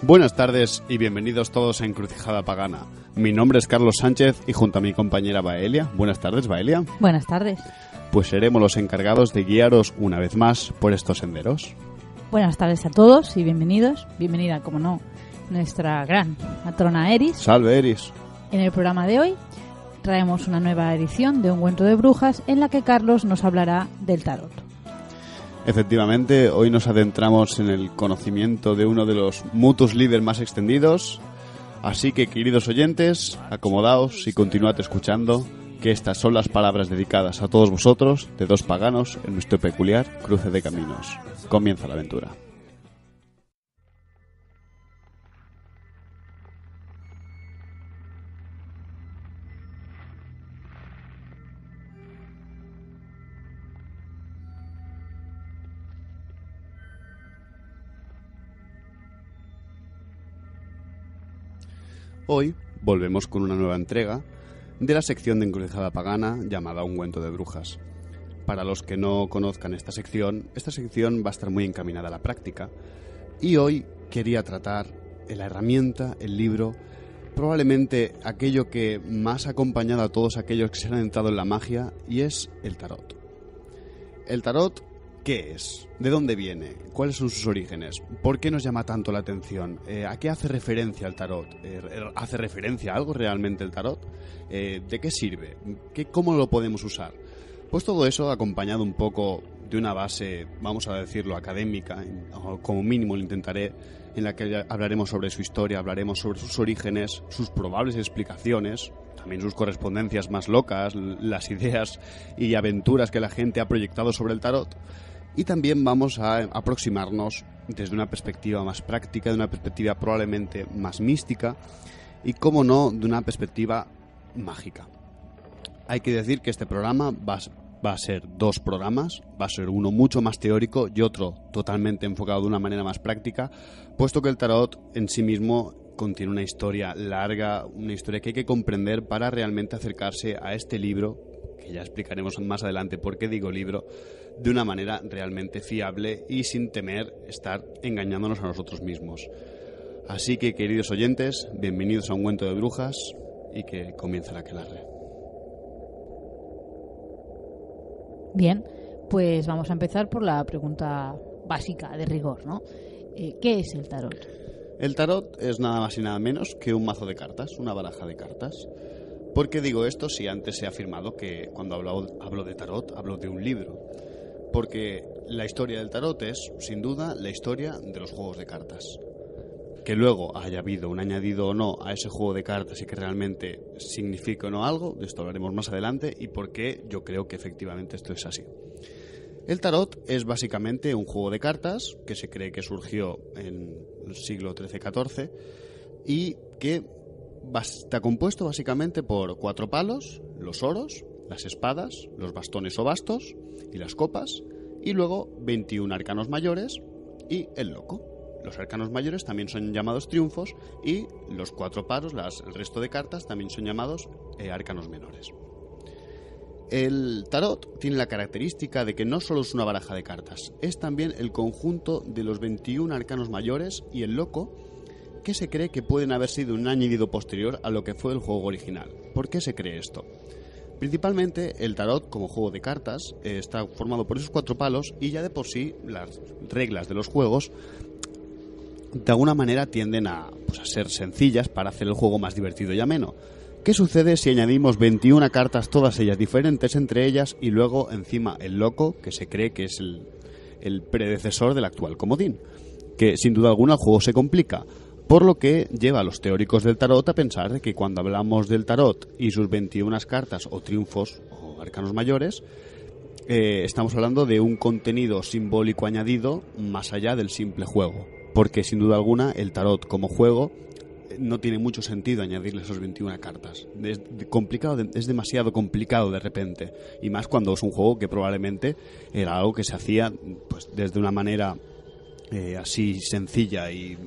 Buenas tardes y bienvenidos todos a Encrucijada Pagana. Mi nombre es Carlos Sánchez y junto a mi compañera Baelia. Buenas tardes, Baelia. Buenas tardes. Pues seremos los encargados de guiaros una vez más por estos senderos. Buenas tardes a todos y bienvenidos. Bienvenida, como no, nuestra gran matrona Eris. Salve, Eris. En el programa de hoy traemos una nueva edición de Ungüento de Brujas en la que Carlos nos hablará del tarot. Efectivamente, hoy nos adentramos en el conocimiento de uno de los mutus líder más extendidos. Así que, queridos oyentes, acomodaos y continuad escuchando, que estas son las palabras dedicadas a todos vosotros, de dos paganos, en nuestro peculiar cruce de caminos. Comienza la aventura. Hoy volvemos con una nueva entrega de la sección de Encrucijada Pagana llamada Ungüento de Brujas. Para los que no conozcan esta sección va a estar muy encaminada a la práctica y hoy quería tratar la herramienta, el libro, probablemente aquello que más ha acompañado a todos aquellos que se han entrado en la magia, y es el tarot. El tarot, ¿qué es? ¿De dónde viene? ¿Cuáles son sus orígenes? ¿Por qué nos llama tanto la atención? ¿A qué hace referencia el tarot? ¿Hace referencia a algo realmente el tarot? ¿De qué sirve? ¿Cómo lo podemos usar? Pues todo eso acompañado un poco de una base, vamos a decirlo, académica, o como mínimo lo intentaré, en la que hablaremos sobre su historia, hablaremos sobre sus orígenes, sus probables explicaciones, también sus correspondencias más locas, las ideas y aventuras que la gente ha proyectado sobre el tarot. Y también vamos a aproximarnos desde una perspectiva más práctica, de una perspectiva probablemente más mística y, como no, de una perspectiva mágica. Hay que decir que este programa va a ser dos programas, va a ser uno mucho más teórico y otro totalmente enfocado de una manera más práctica, puesto que el tarot en sí mismo contiene una historia larga, una historia que hay que comprender para realmente acercarse a este libro, que ya explicaremos más adelante por qué digo libro, de una manera realmente fiable y sin temer estar engañándonos a nosotros mismos. Así que, queridos oyentes, bienvenidos a Ungüento de Brujas y que comience la aquelarre. Bien, pues vamos a empezar por la pregunta básica de rigor, ¿no? ¿Qué es el tarot? El tarot es nada más y nada menos que un mazo de cartas, una baraja de cartas. ¿Por qué digo esto si antes he afirmado que cuando hablo de tarot hablo de un libro? Porque la historia del tarot es, sin duda, la historia de los juegos de cartas. Que luego haya habido un añadido o no a ese juego de cartas y que realmente signifique o no algo, de esto hablaremos más adelante, y por qué yo creo que efectivamente esto es así. El tarot es básicamente un juego de cartas que se cree que surgió en el siglo XIII-XIV y que está compuesto básicamente por 4 palos, los oros, las espadas, los bastones o bastos y las copas, y luego 21 arcanos mayores y el loco. Los arcanos mayores también son llamados triunfos y los 4 palos, el resto de cartas, también son llamados arcanos menores. El tarot tiene la característica de que no solo es una baraja de cartas, es también el conjunto de los 21 arcanos mayores y el loco, que se cree que pueden haber sido un añadido posterior a lo que fue el juego original. ¿Por qué se cree esto? Principalmente el tarot como juego de cartas está formado por esos 4 palos y ya de por sí las reglas de los juegos de alguna manera tienden a ser sencillas para hacer el juego más divertido y ameno. ¿Qué sucede si añadimos 21 cartas, todas ellas diferentes entre ellas, y luego encima el loco, que se cree que es el predecesor del actual comodín? Que sin duda alguna el juego se complica, por lo que lleva a los teóricos del tarot a pensar de que cuando hablamos del tarot y sus 21 cartas o triunfos o arcanos mayores, estamos hablando de un contenido simbólico añadido más allá del simple juego, porque sin duda alguna el tarot como juego no tiene mucho sentido añadirle esos 21 cartas. Es demasiado complicado de repente, y más cuando es un juego que probablemente era algo que se hacía pues desde una manera así sencilla y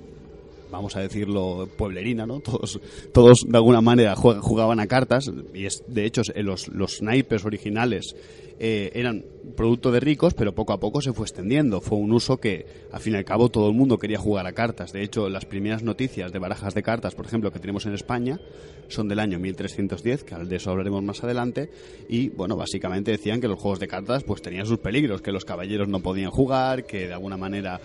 vamos a decirlo, pueblerina, ¿no? Todos de alguna manera jugaban a cartas, y de hecho los naipes originales eran producto de ricos, pero poco a poco se fue extendiendo. Fue un uso que, al fin y al cabo, todo el mundo quería jugar a cartas. De hecho, las primeras noticias de barajas de cartas, por ejemplo, que tenemos en España, son del año 1310, que de eso hablaremos más adelante, y, bueno, básicamente decían que los juegos de cartas pues tenían sus peligros, que los caballeros no podían jugar, que de alguna manera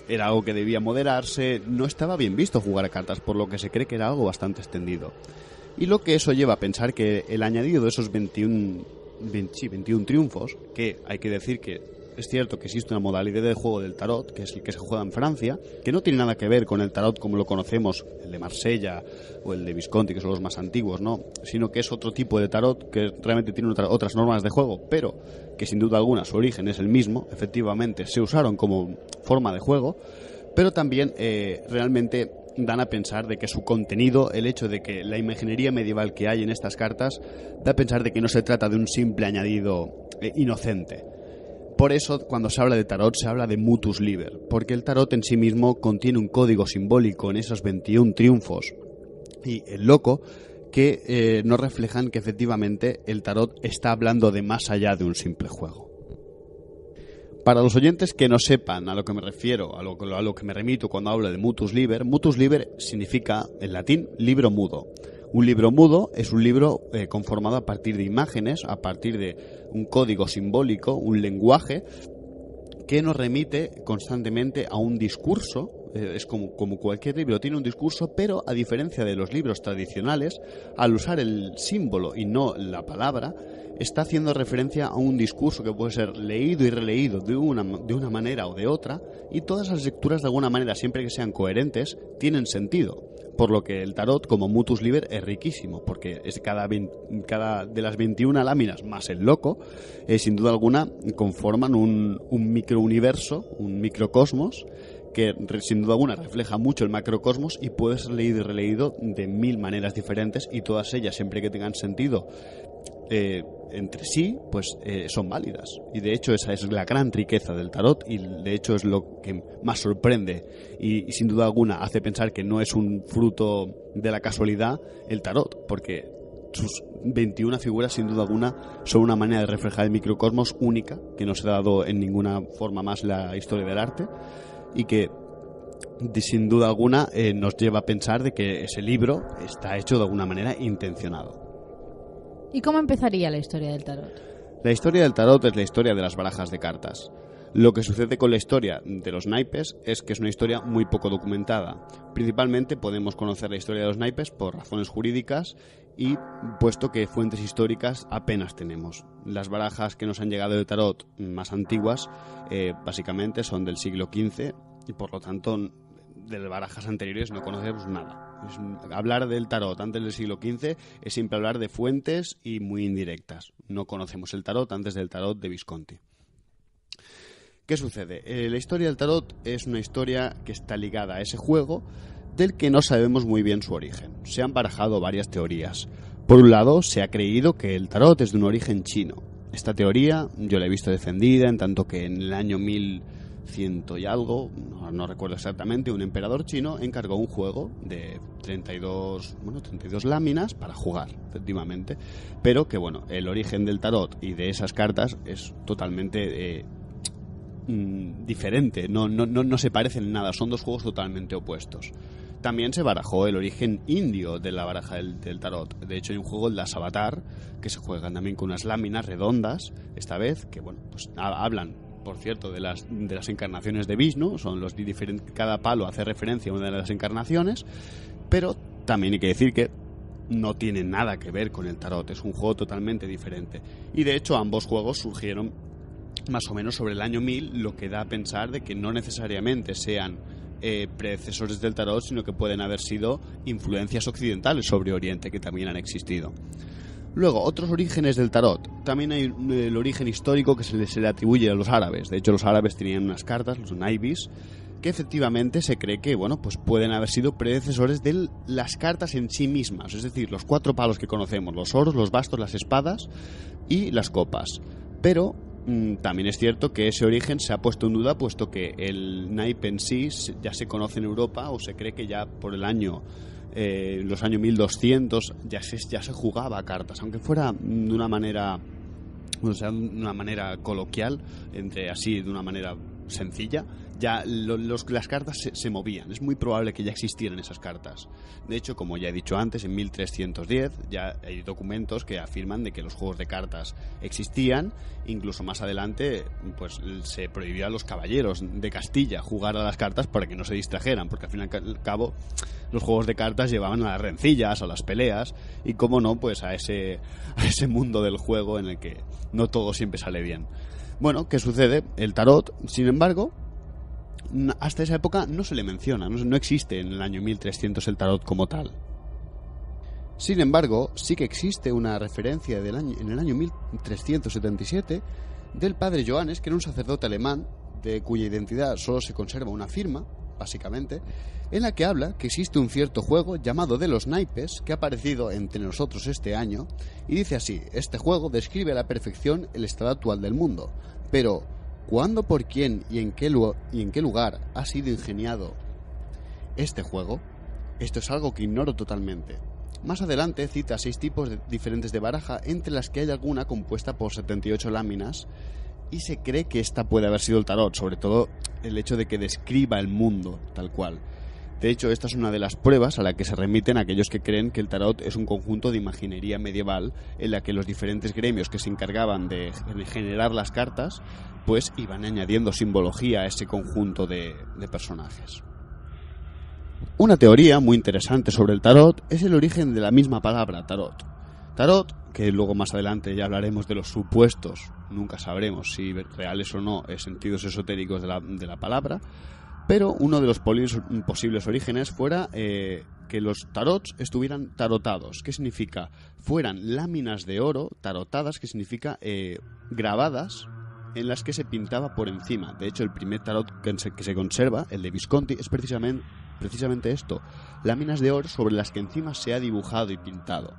era algo que debía moderarse, no estaba bien visto jugar a cartas, por lo que se cree que era algo bastante extendido. Y lo que eso lleva a pensar que el añadido de esos 21 triunfos, que hay que decir que es cierto que existe una modalidad de juego del tarot, que es el que se juega en Francia, que no tiene nada que ver con el tarot como lo conocemos, el de Marsella o el de Visconti, que son los más antiguos, ¿no? Sino que es otro tipo de tarot que realmente tiene otras normas de juego, pero que sin duda alguna su origen es el mismo. Efectivamente se usaron como forma de juego, pero también realmente dan a pensar de que su contenido, el hecho de que la imaginería medieval que hay en estas cartas, da a pensar de que no se trata de un simple añadido inocente. Por eso, cuando se habla de tarot, se habla de mutus liber, porque el tarot en sí mismo contiene un código simbólico en esos 21 triunfos y el loco que nos reflejan que efectivamente el tarot está hablando de más allá de un simple juego. Para los oyentes que no sepan a lo que me refiero, a lo que me remito cuando hablo de mutus liber significa en latín libro mudo. Un libro mudo es un libro conformado a partir de imágenes, a partir de un código simbólico, un lenguaje que nos remite constantemente a un discurso. Es como cualquier libro, tiene un discurso, pero a diferencia de los libros tradicionales, al usar el símbolo y no la palabra, está haciendo referencia a un discurso que puede ser leído y releído de una manera o de otra, y todas las lecturas de alguna manera, siempre que sean coherentes, tienen sentido. Por lo que el tarot como mutus liber es riquísimo, porque es cada de las 21 láminas más el loco, sin duda alguna conforman un microuniverso, un microcosmos, que sin duda alguna refleja mucho el macrocosmos y puede ser leído y releído de 1000 maneras diferentes, y todas ellas, siempre que tengan sentido entre sí, pues son válidas. Y de hecho esa es la gran riqueza del tarot, y de hecho es lo que más sorprende y sin duda alguna hace pensar que no es un fruto de la casualidad el tarot, porque sus 21 figuras sin duda alguna son una manera de reflejar el microcosmos única, que no se ha dado en ninguna forma más la historia del arte, y que sin duda alguna nos lleva a pensar de que ese libro está hecho de alguna manera intencionado. ¿Y cómo empezaría la historia del tarot? La historia del tarot es la historia de las barajas de cartas. Lo que sucede con la historia de los naipes es que es una historia muy poco documentada. Principalmente podemos conocer la historia de los naipes por razones jurídicas, y puesto que fuentes históricas apenas tenemos. Las barajas que nos han llegado de tarot más antiguas básicamente son del siglo XV, y por lo tanto de las barajas anteriores no conocemos nada. Hablar del tarot antes del siglo XV es siempre hablar de fuentes y muy indirectas. No conocemos el tarot antes del tarot de Visconti. ¿Qué sucede? La historia del tarot es una historia que está ligada a ese juego del que no sabemos muy bien su origen. Se han barajado varias teorías. Por un lado, se ha creído que el tarot es de un origen chino. Esta teoría yo la he visto defendida en tanto que en el año 1100 y algo, no recuerdo exactamente, un emperador chino encargó un juego de 32 láminas para jugar, efectivamente, pero que bueno, el origen del tarot y de esas cartas es totalmente diferente, no se parecen en nada, son dos juegos totalmente opuestos. También se barajó el origen indio de la baraja del tarot. De hecho hay un juego, el Das Avatar, que se juegan también con unas láminas redondas, esta vez, que bueno, pues hablan, por cierto, de las encarnaciones de Vishnu. Son los diferentes, cada palo hace referencia a una de las encarnaciones, pero también hay que decir que no tiene nada que ver con el tarot, es un juego totalmente diferente. Y de hecho ambos juegos surgieron más o menos sobre el año 1000, lo que da a pensar de que no necesariamente sean predecesores del tarot, sino que pueden haber sido influencias occidentales sobre Oriente, que también han existido. Luego, otros orígenes del tarot. También hay el origen histórico que se le atribuye a los árabes. De hecho, los árabes tenían unas cartas, los naibis, que efectivamente se cree que pues pueden haber sido predecesores de las cartas en sí mismas. Es decir, los 4 palos que conocemos, los oros, los bastos, las espadas y las copas. Pero también es cierto que ese origen se ha puesto en duda, puesto que el naipe en sí ya se conoce en Europa, o se cree que ya por el año los años 1200 ya se jugaba a cartas, aunque fuera de una manera, o sea, de una manera coloquial, de una manera sencilla. Ya las cartas se movían. Es muy probable que ya existieran esas cartas. De hecho, como ya he dicho antes, en 1310 ya hay documentos que afirman de que los juegos de cartas existían. Incluso más adelante pues se prohibió a los caballeros de Castilla jugar a las cartas para que no se distrajeran, porque al fin y al cabo los juegos de cartas llevaban a las rencillas, a las peleas y, como no, pues a ese mundo del juego en el que no todo siempre sale bien. Bueno, ¿qué sucede? El tarot, sin embargo, hasta esa época no se le menciona, no existe en el año 1300 el tarot como tal. Sin embargo, sí que existe una referencia en el año 1377 del padre Johannes, que era un sacerdote alemán de cuya identidad solo se conserva una firma, básicamente, en la que habla que existe un cierto juego llamado de los naipes que ha aparecido entre nosotros este año, y dice así: este juego describe a la perfección el estado actual del mundo, pero ¿cuándo, por quién y en qué lugar ha sido ingeniado este juego? Esto es algo que ignoro totalmente. Más adelante cita 6 tipos diferentes de baraja, entre las que hay alguna compuesta por 78 láminas, y se cree que esta puede haber sido el tarot, sobre todo el hecho de que describa el mundo tal cual. De hecho, esta es una de las pruebas a la que se remiten aquellos que creen que el tarot es un conjunto de imaginería medieval en la que los diferentes gremios que se encargaban de generar las cartas pues iban añadiendo simbología a ese conjunto de personajes. Una teoría muy interesante sobre el tarot es el origen de la misma palabra, tarot. Tarot, que luego más adelante ya hablaremos de los supuestos, nunca sabremos si reales o no, sentidos esotéricos de la palabra, pero uno de los posibles orígenes fuera que los tarots estuvieran tarotados. ¿Qué significa? Fueran láminas de oro tarotadas, que significa grabadas, en las que se pintaba por encima. De hecho, el primer tarot que se conserva, el de Visconti, es precisamente esto: láminas de oro sobre las que encima se ha dibujado y pintado.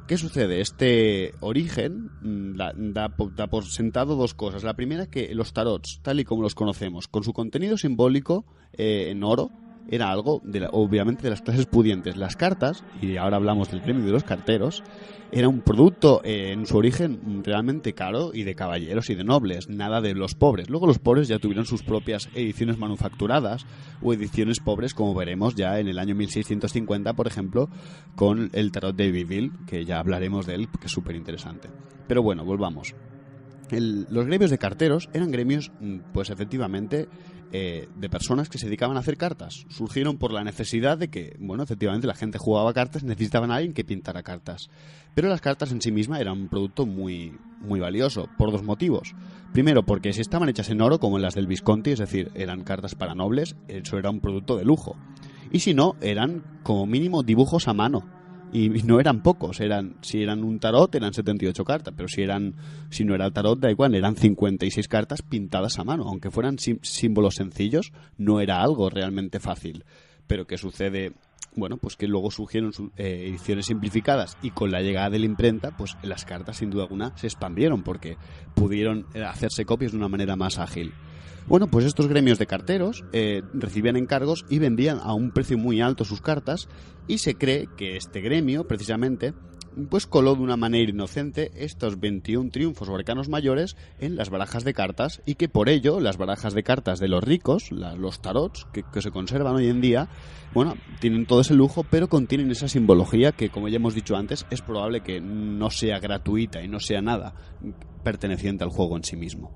¿Qué sucede? Este origen da por sentado 2 cosas. La primera, que los tarots, tal y como los conocemos, con su contenido simbólico en oro, era algo, obviamente, de las clases pudientes. Las cartas, y ahora hablamos del gremio de los carteros, era un producto en su origen realmente caro y de caballeros y de nobles, nada de los pobres. Luego los pobres ya tuvieron sus propias ediciones manufacturadas o ediciones pobres, como veremos ya en el año 1650, por ejemplo, con el tarot de Biville, que ya hablaremos de él, que es súper interesante. Pero bueno, volvamos. Los gremios de carteros eran gremios, pues efectivamente, de personas que se dedicaban a hacer cartas. Surgieron por la necesidad de que, bueno, efectivamente la gente jugaba cartas, necesitaban a alguien que pintara cartas. Pero las cartas en sí mismas eran un producto muy, muy valioso, por 2 motivos. Primero, porque si estaban hechas en oro, como en las del Visconti, es decir, eran cartas para nobles, eso era un producto de lujo. Y si no, eran como mínimo dibujos a mano. Y no eran pocos, si eran un tarot eran 78 cartas, pero si no era el tarot, da igual, eran 56 cartas pintadas a mano. Aunque fueran símbolos sencillos, no era algo realmente fácil. Pero ¿qué sucede? Bueno, pues que luego surgieron ediciones simplificadas, y con la llegada de la imprenta, pues las cartas sin duda alguna se expandieron porque pudieron hacerse copias de una manera más ágil. Bueno, pues estos gremios de carteros recibían encargos y vendían a un precio muy alto sus cartas, y se cree que este gremio, precisamente, pues coló de una manera inocente estos 21 triunfos o arcanos mayores en las barajas de cartas, y que por ello las barajas de cartas de los ricos, los tarots, que se conservan hoy en día, bueno, tienen todo ese lujo, pero contienen esa simbología que, como ya hemos dicho antes, es probable que no sea gratuita y no sea nada perteneciente al juego en sí mismo.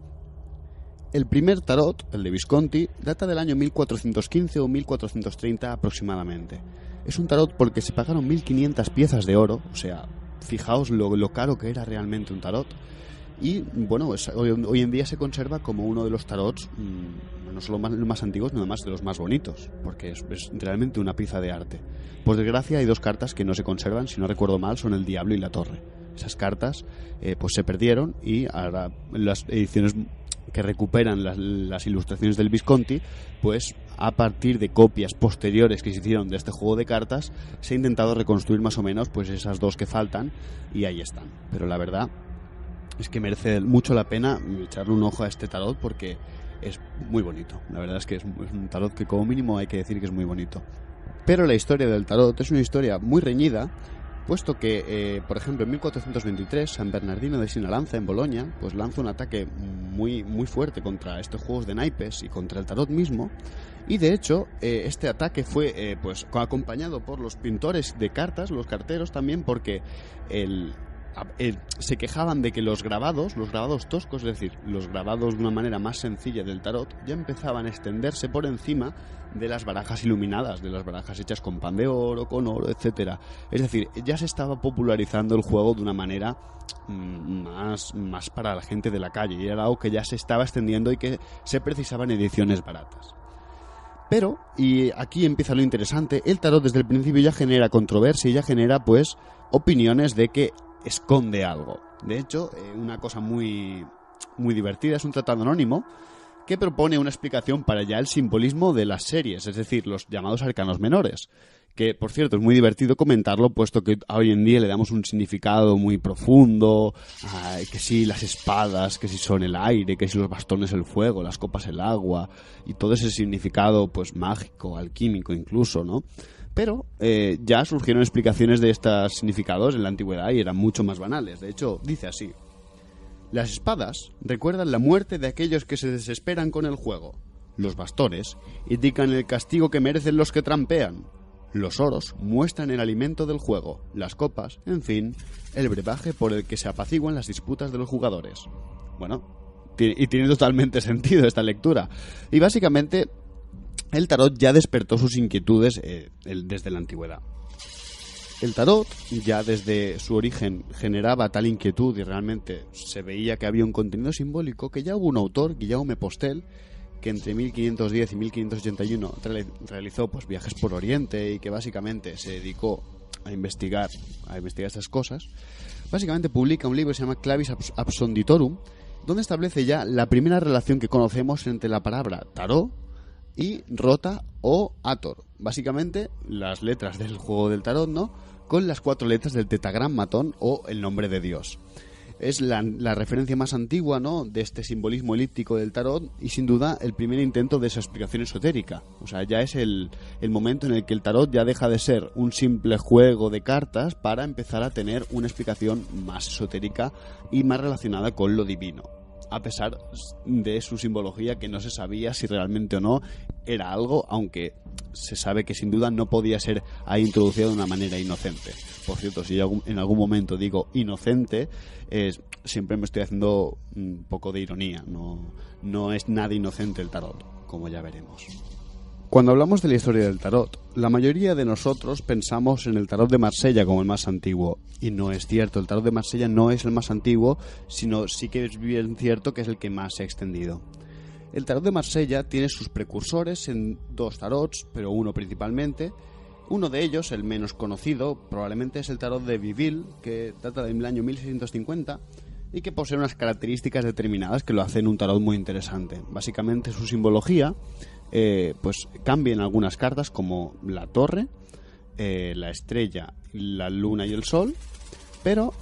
El primer tarot, el de Visconti, data del año 1415 o 1430 aproximadamente. Es un tarot por el que se pagaron 1500 piezas de oro, o sea, fijaos lo caro que era realmente un tarot. Y bueno, hoy en día se conserva como uno de los tarots, no solo los más antiguos, sino además de los más bonitos, porque es realmente una pieza de arte. Por desgracia hay 2 cartas que no se conservan, si no recuerdo mal, son el Diablo y la Torre. Esas cartas pues se perdieron, y ahora las ediciones que recuperan las ilustraciones del Visconti, pues a partir de copias posteriores que se hicieron de este juego de cartas, se ha intentado reconstruir más o menos pues esas 2 que faltan, y ahí están. Pero la verdad es que merece mucho la pena echarle un ojo a este tarot porque es muy bonito. La verdad es que es un tarot que como mínimo hay que decir que es muy bonito. Pero la historia del tarot es una historia muy reñida, puesto que, por ejemplo, en 1423 San Bernardino de Sinalanza, en Bolonia, pues lanza un ataque muy, muy fuerte contra estos juegos de naipes y contra el tarot mismo. Y de hecho, este ataque fue pues acompañado por los pintores de cartas, los carteros también, porque se quejaban de que los grabados toscos, es decir, los grabados de una manera más sencilla del tarot, ya empezaban a extenderse por encima de las barajas iluminadas, de las barajas hechas con pan de oro, con oro, etcétera. Es decir, ya se estaba popularizando el juego de una manera más para la gente de la calle, y era algo que ya se estaba extendiendo y que se precisaban ediciones baratas. Pero, y aquí empieza lo interesante, el tarot desde el principio ya genera controversia y ya genera pues opiniones de que esconde algo. De hecho, una cosa muy, muy divertida es un tratado anónimo que propone una explicación para ya el simbolismo de las series, es decir, los llamados arcanos menores. Que, por cierto, es muy divertido comentarlo, puesto que hoy en día le damos un significado muy profundo, que si las espadas, que si son el aire, que si los bastones el fuego, las copas el agua, y todo ese significado pues mágico, alquímico incluso, ¿no? Pero ya surgieron explicaciones de estos significados en la antigüedad y eran mucho más banales. De hecho, dice así: las espadas recuerdan la muerte de aquellos que se desesperan con el juego. Los bastones indican el castigo que merecen los que trampean. Los oros muestran el alimento del juego. Las copas, en fin, el brebaje por el que se apaciguan las disputas de los jugadores. Bueno, y tiene totalmente sentido esta lectura. Y básicamente el tarot ya despertó sus inquietudes desde la antigüedad. El tarot ya desde su origen generaba tal inquietud y realmente se veía que había un contenido simbólico, que ya hubo un autor, Guillaume Postel, que entre 1510 y 1581 realizó pues viajes por Oriente y que básicamente se dedicó a investigar estas cosas. Básicamente publica un libro que se llama Clavis Absconditorum, donde establece ya la primera relación que conocemos entre la palabra tarot y rota o ator. Básicamente las letras del juego del tarot, ¿no?, con las 4 letras del tetragrammatón o el nombre de Dios. Es la referencia más antigua, ¿no?, de este simbolismo elíptico del tarot y sin duda el primer intento de esa explicación esotérica. O sea, ya es el momento en el que el tarot ya deja de ser un simple juego de cartas para empezar a tener una explicación más esotérica y más relacionada con lo divino, a pesar de su simbología, que no se sabía si realmente o no era algo, aunque se sabe que sin duda no podía ser ahí introducido de una manera inocente. Por cierto, si yo en algún momento digo inocente, siempre me estoy haciendo un poco de ironía. No es nada inocente el tarot, como ya veremos. Cuando hablamos de la historia del tarot, la mayoría de nosotros pensamos en el tarot de Marsella como el más antiguo, y no es cierto. El tarot de Marsella no es el más antiguo, sino sí que es bien cierto que es el que más se ha extendido. El tarot de Marsella tiene sus precursores en 2 tarots, pero uno principalmente. Uno de ellos, el menos conocido, probablemente es el tarot de Viville, que data del año 1650 y que posee unas características determinadas que lo hacen un tarot muy interesante. Básicamente su simbología pues cambia en algunas cartas, como la torre, la estrella, la luna y el sol, pero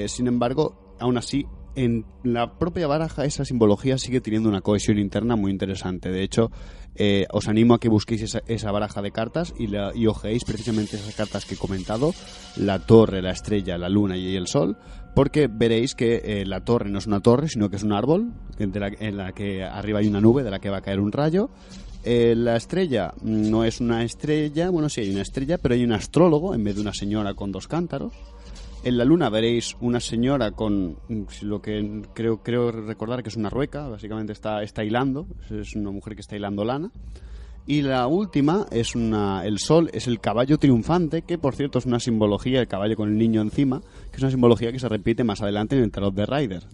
sin embargo, aún así, en la propia baraja esa simbología sigue teniendo una cohesión interna muy interesante. De hecho, os animo a que busquéis esa baraja de cartas y ojeéis precisamente esas cartas que he comentado: la torre, la estrella, la luna y el sol, porque veréis que la torre no es una torre, sino que es un árbol en la que arriba hay una nube de la que va a caer un rayo. La estrella no es una estrella, bueno, sí hay una estrella, pero hay un astrólogo en vez de una señora con 2 cántaros. En la luna veréis una señora con lo que creo recordar que es una rueca, básicamente está hilando, es una mujer que está hilando lana. Y la última es el sol, es el caballo triunfante, que por cierto es una simbología, el caballo con el niño encima, que es una simbología que se repite más adelante en el tarot de Rider,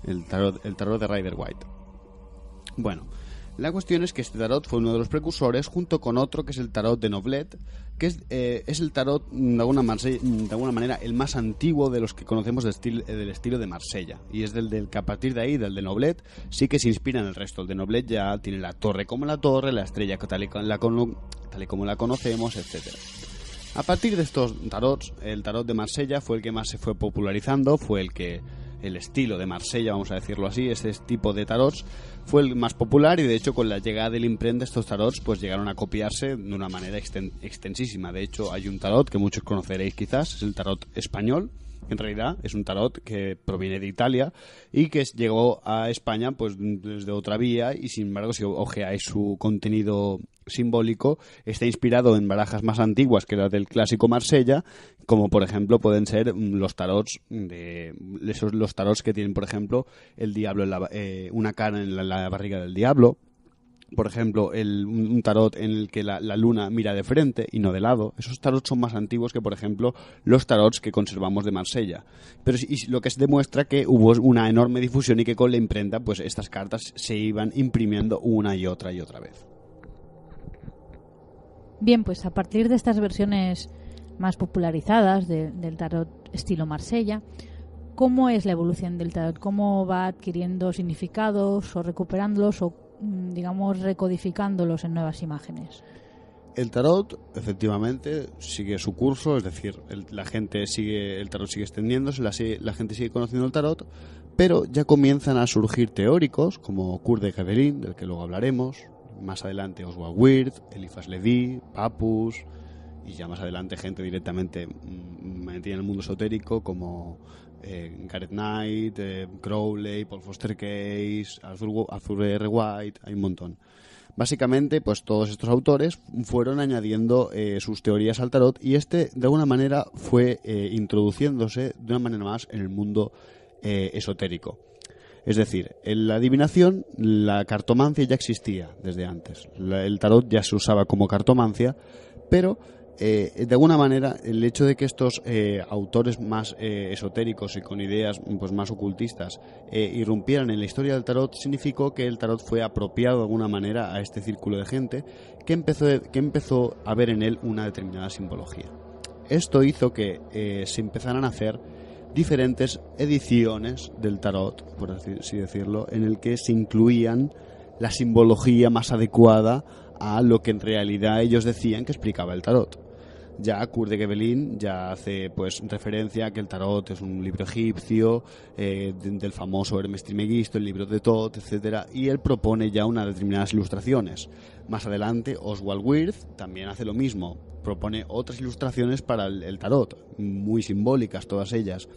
el tarot de Rider White. Bueno, la cuestión es que este tarot fue uno de los precursores, junto con otro que es el tarot de Noblet, que es el tarot de alguna manera el más antiguo de los que conocemos del estilo de Marsella, y es del que a partir de ahí, del de Noblet, sí que se inspira en el resto. El de Noblet ya tiene la torre como la torre, la estrella tal y como la conocemos, etcétera. A partir de estos tarots, el tarot de Marsella fue el que más se fue popularizando, fue el que el estilo de Marsella, vamos a decirlo así, este tipo de tarots fue el más popular, y de hecho con la llegada del imprenta estos tarots pues llegaron a copiarse de una manera extensísima. De hecho hay un tarot que muchos conoceréis quizás, es el tarot español. En realidad es un tarot que proviene de Italia y que llegó a España pues desde otra vía, y sin embargo si ojeáis su contenido simbólico está inspirado en barajas más antiguas que las del clásico Marsella, como por ejemplo pueden ser los tarots los tarots que tienen por ejemplo el diablo una cara en la barriga del diablo. Por ejemplo, un tarot en el que la luna mira de frente y no de lado. Esos tarots son más antiguos que, por ejemplo, los tarots que conservamos de Marsella. Pero lo que se demuestra que hubo una enorme difusión y que con la imprenta pues estas cartas se iban imprimiendo una y otra vez. Bien, pues a partir de estas versiones más popularizadas del tarot estilo Marsella, ¿cómo es la evolución del tarot? ¿Cómo va adquiriendo significados o recuperándolos o digamos recodificándolos en nuevas imágenes? El tarot efectivamente sigue su curso, es decir, el tarot sigue extendiéndose, la gente sigue conociendo el tarot, pero ya comienzan a surgir teóricos como Kurt de Kevelin, del que luego hablaremos, más adelante Oswald Wirth, Eliphas Levi, Papus, y ya más adelante gente directamente metida en el mundo esotérico como Gareth Knight, Crowley, Paul Foster Case, Arthur R. White, hay un montón. Básicamente, pues todos estos autores fueron añadiendo sus teorías al tarot, y de alguna manera fue introduciéndose de una manera más en el mundo esotérico. Es decir, en la adivinación, la cartomancia ya existía desde antes. El tarot ya se usaba como cartomancia, pero de alguna manera el hecho de que estos autores más esotéricos y con ideas pues más ocultistas irrumpieran en la historia del tarot significó que el tarot fue apropiado de alguna manera a este círculo de gente que empezó a ver en él una determinada simbología. Esto hizo que se empezaran a hacer diferentes ediciones del tarot, por así decirlo, en el que se incluían la simbología más adecuada a lo que en realidad ellos decían que explicaba el tarot. Ya Kurt de Kevelin ya hace pues referencia a que el tarot es un libro egipcio del famoso Hermes Trismegisto, el libro de Thoth, etcétera, y él propone ya unas determinadas ilustraciones. Más adelante Oswald Wirth también hace lo mismo, propone otras ilustraciones para el tarot, muy simbólicas todas ellas.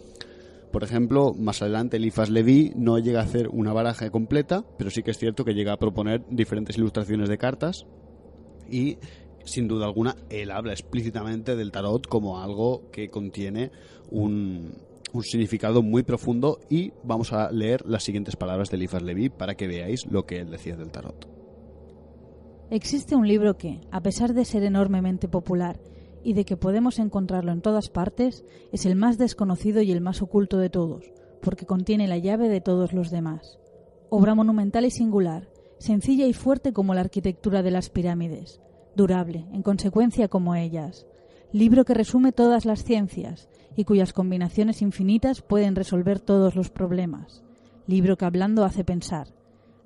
Por ejemplo, más adelante Eliphas Levi no llega a hacer una baraja completa, pero sí que es cierto que llega a proponer diferentes ilustraciones de cartas, y sin duda alguna él habla explícitamente del tarot como algo que contiene un significado muy profundo, y vamos a leer las siguientes palabras de Eliphas Levi para que veáis lo que él decía del tarot. Existe un libro que, a pesar de ser enormemente popular y de que podemos encontrarlo en todas partes, es el más desconocido y el más oculto de todos, porque contiene la llave de todos los demás. Obra monumental y singular, sencilla y fuerte como la arquitectura de las pirámides, durable, en consecuencia como ellas. Libro que resume todas las ciencias y cuyas combinaciones infinitas pueden resolver todos los problemas. Libro que hablando hace pensar.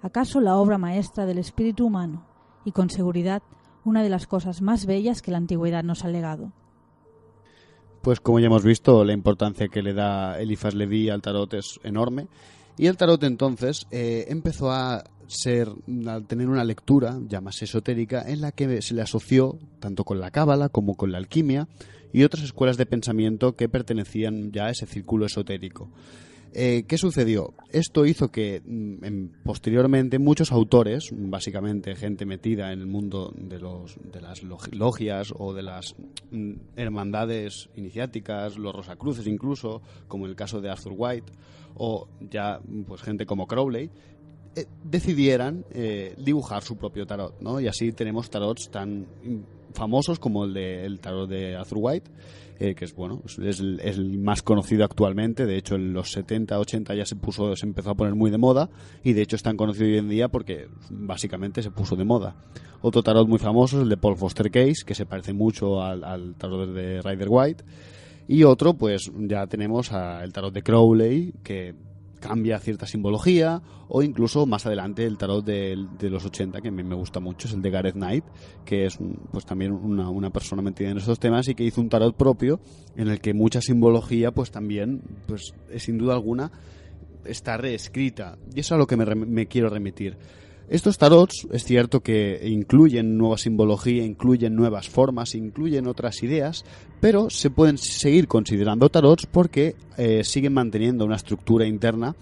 ¿Acaso la obra maestra del espíritu humano? Y con seguridad una de las cosas más bellas que la antigüedad nos ha legado. Pues como ya hemos visto, la importancia que le da Eliphas Levi al tarot es enorme, y el tarot entonces empezó a tener una lectura ya más esotérica en la que se le asoció tanto con la cábala como con la alquimia y otras escuelas de pensamiento que pertenecían ya a ese círculo esotérico. ¿Qué sucedió? Esto hizo que posteriormente muchos autores, básicamente gente metida en el mundo de las logias o de las hermandades iniciáticas, los Rosacruces incluso, como el caso de Arthur White, o ya pues gente como Crowley, decidieran dibujar su propio tarot, ¿no? Y así tenemos tarots tan famosos como el tarot de Arthur White, que es bueno, es el más conocido actualmente. De hecho en los 70, 80 ya se empezó a poner muy de moda, y de hecho es tan conocido hoy en día porque básicamente se puso de moda. Otro tarot muy famoso es el de Paul Foster Case, que se parece mucho al tarot de Rider White, y otro pues ya tenemos el tarot de Crowley, que cambia cierta simbología, o incluso más adelante el tarot de los 80, que a mí me gusta mucho, es el de Gareth Knight, que es pues también una persona metida en estos temas y que hizo un tarot propio en el que mucha simbología pues también pues sin duda alguna está reescrita, y eso es a lo que me quiero remitir. Estos tarots es cierto que incluyen nueva simbología, incluyen nuevas formas, incluyen otras ideas, pero se pueden seguir considerando tarots porque siguen manteniendo una estructura interna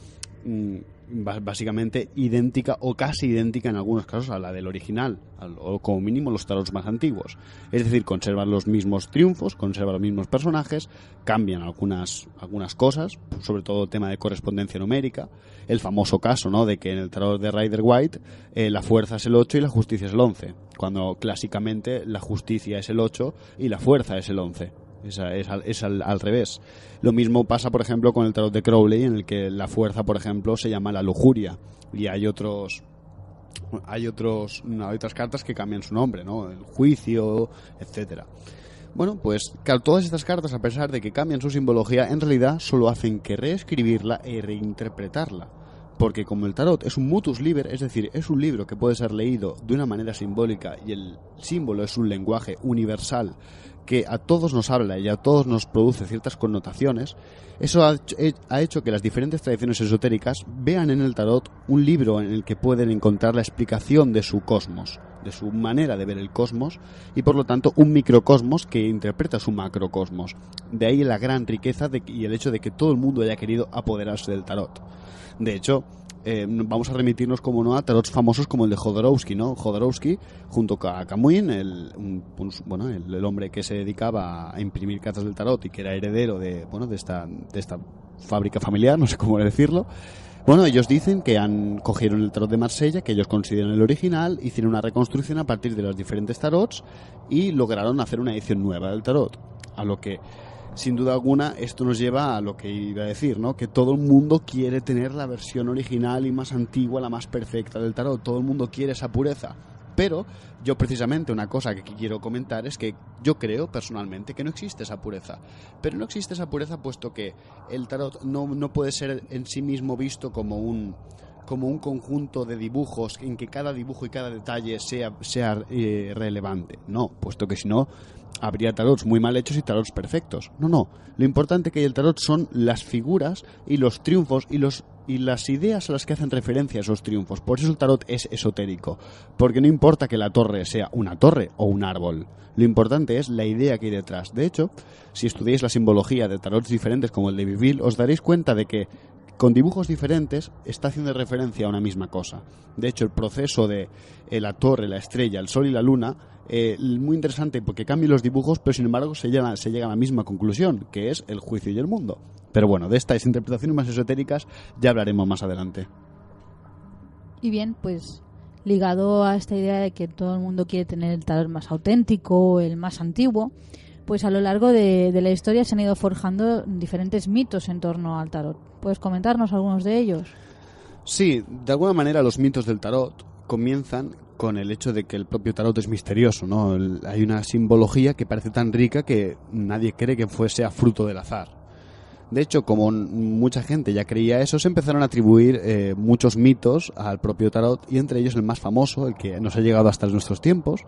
básicamente idéntica o casi idéntica en algunos casos a la del original, o como mínimo los tarots más antiguos. Es decir, conservan los mismos triunfos, conservan los mismos personajes, cambian algunas cosas, sobre todo el tema de correspondencia numérica, el famoso caso, ¿no?, de que en el tarot de Rider-Waite la fuerza es el 8 y la justicia es el 11, cuando clásicamente la justicia es el 8 y la fuerza es el 11. Es al revés. Lo mismo pasa, por ejemplo, con el tarot de Crowley, en el que la fuerza, por ejemplo, se llama la lujuria, y hay otras cartas que cambian su nombre, ¿no? El juicio, etcétera. Bueno, pues claro, todas estas cartas, a pesar de que cambian su simbología, en realidad solo hacen que reescribirla y reinterpretarla. Porque como el tarot es un mutus liber, es decir, es un libro que puede ser leído de una manera simbólica y el símbolo es un lenguaje universal que a todos nos habla y a todos nos produce ciertas connotaciones, eso ha hecho que las diferentes tradiciones esotéricas vean en el tarot un libro en el que pueden encontrar la explicación de su cosmos, de su manera de ver el cosmos, y por lo tanto un microcosmos que interpreta su macrocosmos. De ahí la gran riqueza y el hecho de que todo el mundo haya querido apoderarse del tarot. De hecho, vamos a remitirnos, como no, a tarots famosos como el de Jodorowsky, ¿no? Jodorowsky, junto a Camuin, el hombre que se dedicaba a imprimir cartas del tarot y que era heredero de esta fábrica familiar, no sé cómo decirlo. Bueno, ellos dicen que cogieron el tarot de Marsella, que ellos consideran el original, hicieron una reconstrucción a partir de los diferentes tarots y lograron hacer una edición nueva del tarot. A lo que, sin duda alguna, esto nos lleva a lo que iba a decir, ¿no? Que todo el mundo quiere tener la versión original y más antigua, la más perfecta del tarot. Todo el mundo quiere esa pureza. Pero yo precisamente una cosa que quiero comentar es que yo creo personalmente que no existe esa pureza. Pero no existe esa pureza puesto que el tarot no puede ser en sí mismo visto como un conjunto de dibujos en que cada dibujo y cada detalle sea relevante. No, puesto que si no habría tarots muy mal hechos y tarots perfectos. No. Lo importante que hay en el tarot son las figuras y los triunfos y las ideas a las que hacen referencia a esos triunfos. Por eso el tarot es esotérico. Porque no importa que la torre sea una torre o un árbol. Lo importante es la idea que hay detrás. De hecho, si estudiáis la simbología de tarots diferentes como el de Biville, os daréis cuenta de que con dibujos diferentes está haciendo referencia a una misma cosa. De hecho, el proceso de la torre, la estrella, el sol y la luna, muy interesante porque cambian los dibujos, pero sin embargo se llega a la misma conclusión, que es el juicio y el mundo. Pero bueno, de estas interpretaciones más esotéricas ya hablaremos más adelante. Y bien, pues ligado a esta idea de que todo el mundo quiere tener el tarot más auténtico, el más antiguo, pues a lo largo de la historia se han ido forjando diferentes mitos en torno al tarot. ¿Puedes comentarnos algunos de ellos? Sí, de alguna manera los mitos del tarot comienzan con el hecho de que el propio tarot es misterioso, ¿no? Hay una simbología que parece tan rica que nadie cree que sea fruto del azar. De hecho, como mucha gente ya creía eso, se empezaron a atribuir muchos mitos al propio tarot, y entre ellos el más famoso, el que nos ha llegado hasta nuestros tiempos,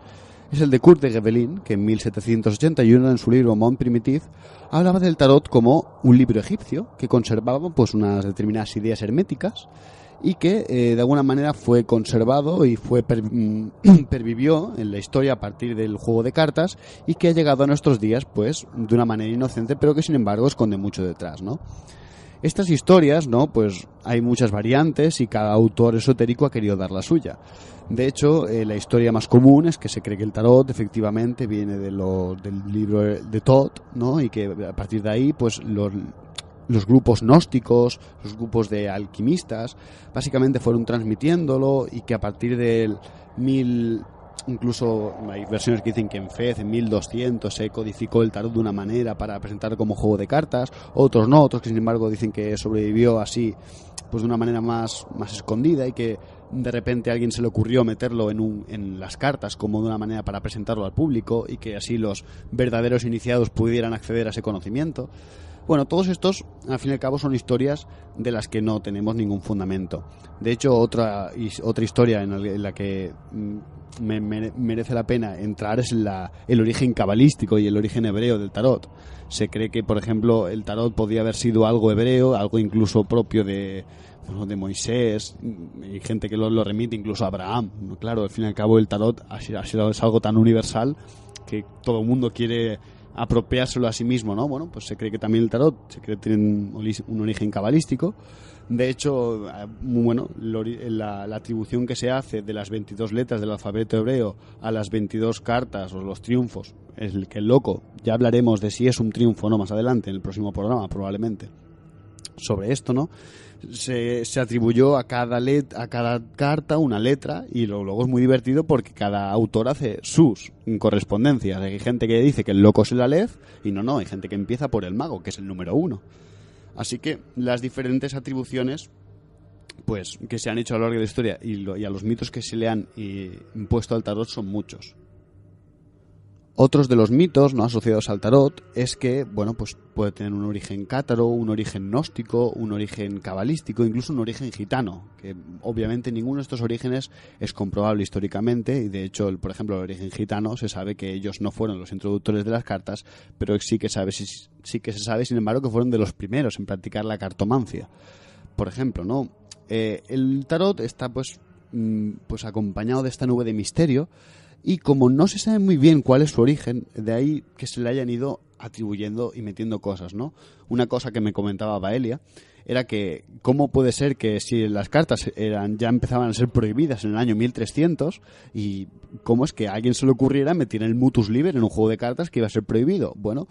es el de Kurt de Gebelin, que en 1781, en su libro Monde Primitif, hablaba del tarot como un libro egipcio que conservaba pues unas determinadas ideas herméticas y que de alguna manera fue conservado y pervivió en la historia a partir del juego de cartas, y que ha llegado a nuestros días pues de una manera inocente, pero que sin embargo esconde mucho detrás, ¿no? Estas historias, ¿no?, pues hay muchas variantes y cada autor esotérico ha querido dar la suya. De hecho, la historia más común es que se cree que el tarot efectivamente viene del libro de Thoth, ¿no?, y que a partir de ahí pues los grupos gnósticos, los grupos de alquimistas, básicamente fueron transmitiéndolo, y que a partir del incluso hay versiones que dicen que en Fez, en 1200, se codificó el tarot de una manera para presentarlo como juego de cartas, otros no, otros que sin embargo dicen que sobrevivió así, pues de una manera más escondida, y que de repente a alguien se le ocurrió meterlo en las cartas como de una manera para presentarlo al público, y que así los verdaderos iniciados pudieran acceder a ese conocimiento. Bueno, todos estos, al fin y al cabo, son historias de las que no tenemos ningún fundamento. De hecho, otra historia en la que merece la pena entrar es el origen cabalístico y el origen hebreo del tarot. Se cree que, por ejemplo, el tarot podía haber sido algo hebreo, algo incluso propio de Moisés, y gente que lo remite incluso a Abraham. Claro, al fin y al cabo, el tarot es algo tan universal que todo el mundo quiere apropiárselo a sí mismo, ¿no? Bueno, pues se cree que también el tarot tiene un origen cabalístico. De hecho, bueno, la atribución que se hace de las 22 letras del alfabeto hebreo a las 22 cartas o los triunfos, es el que el loco, ya hablaremos de si es un triunfo o no más adelante, en el próximo programa probablemente, sobre esto, ¿no? Se atribuyó a cada carta una letra, y luego es muy divertido porque cada autor hace sus correspondencias. Hay gente que dice que el loco es el Aleph y no, hay gente que empieza por el mago, que es el número 1. Así que las diferentes atribuciones pues que se han hecho a lo largo de la historia y a los mitos que se le han impuesto al tarot son muchos. Otros de los mitos no asociados al tarot es que, bueno, pues puede tener un origen cátaro, un origen gnóstico, un origen cabalístico, incluso un origen gitano, que obviamente ninguno de estos orígenes es comprobable históricamente, y de hecho, por ejemplo, el origen gitano se sabe que ellos no fueron los introductores de las cartas, pero sí que se sabe, sin embargo, que fueron de los primeros en practicar la cartomancia. Por ejemplo, ¿no? El tarot está pues acompañado de esta nube de misterio. Y como no se sabe muy bien cuál es su origen, de ahí que se le hayan ido atribuyendo y metiendo cosas, ¿no? Una cosa que me comentaba Baelia era que cómo puede ser que si las cartas ya empezaban a ser prohibidas en el año 1300, y cómo es que a alguien se le ocurriera meter el mutus liber en un juego de cartas que iba a ser prohibido. Bueno,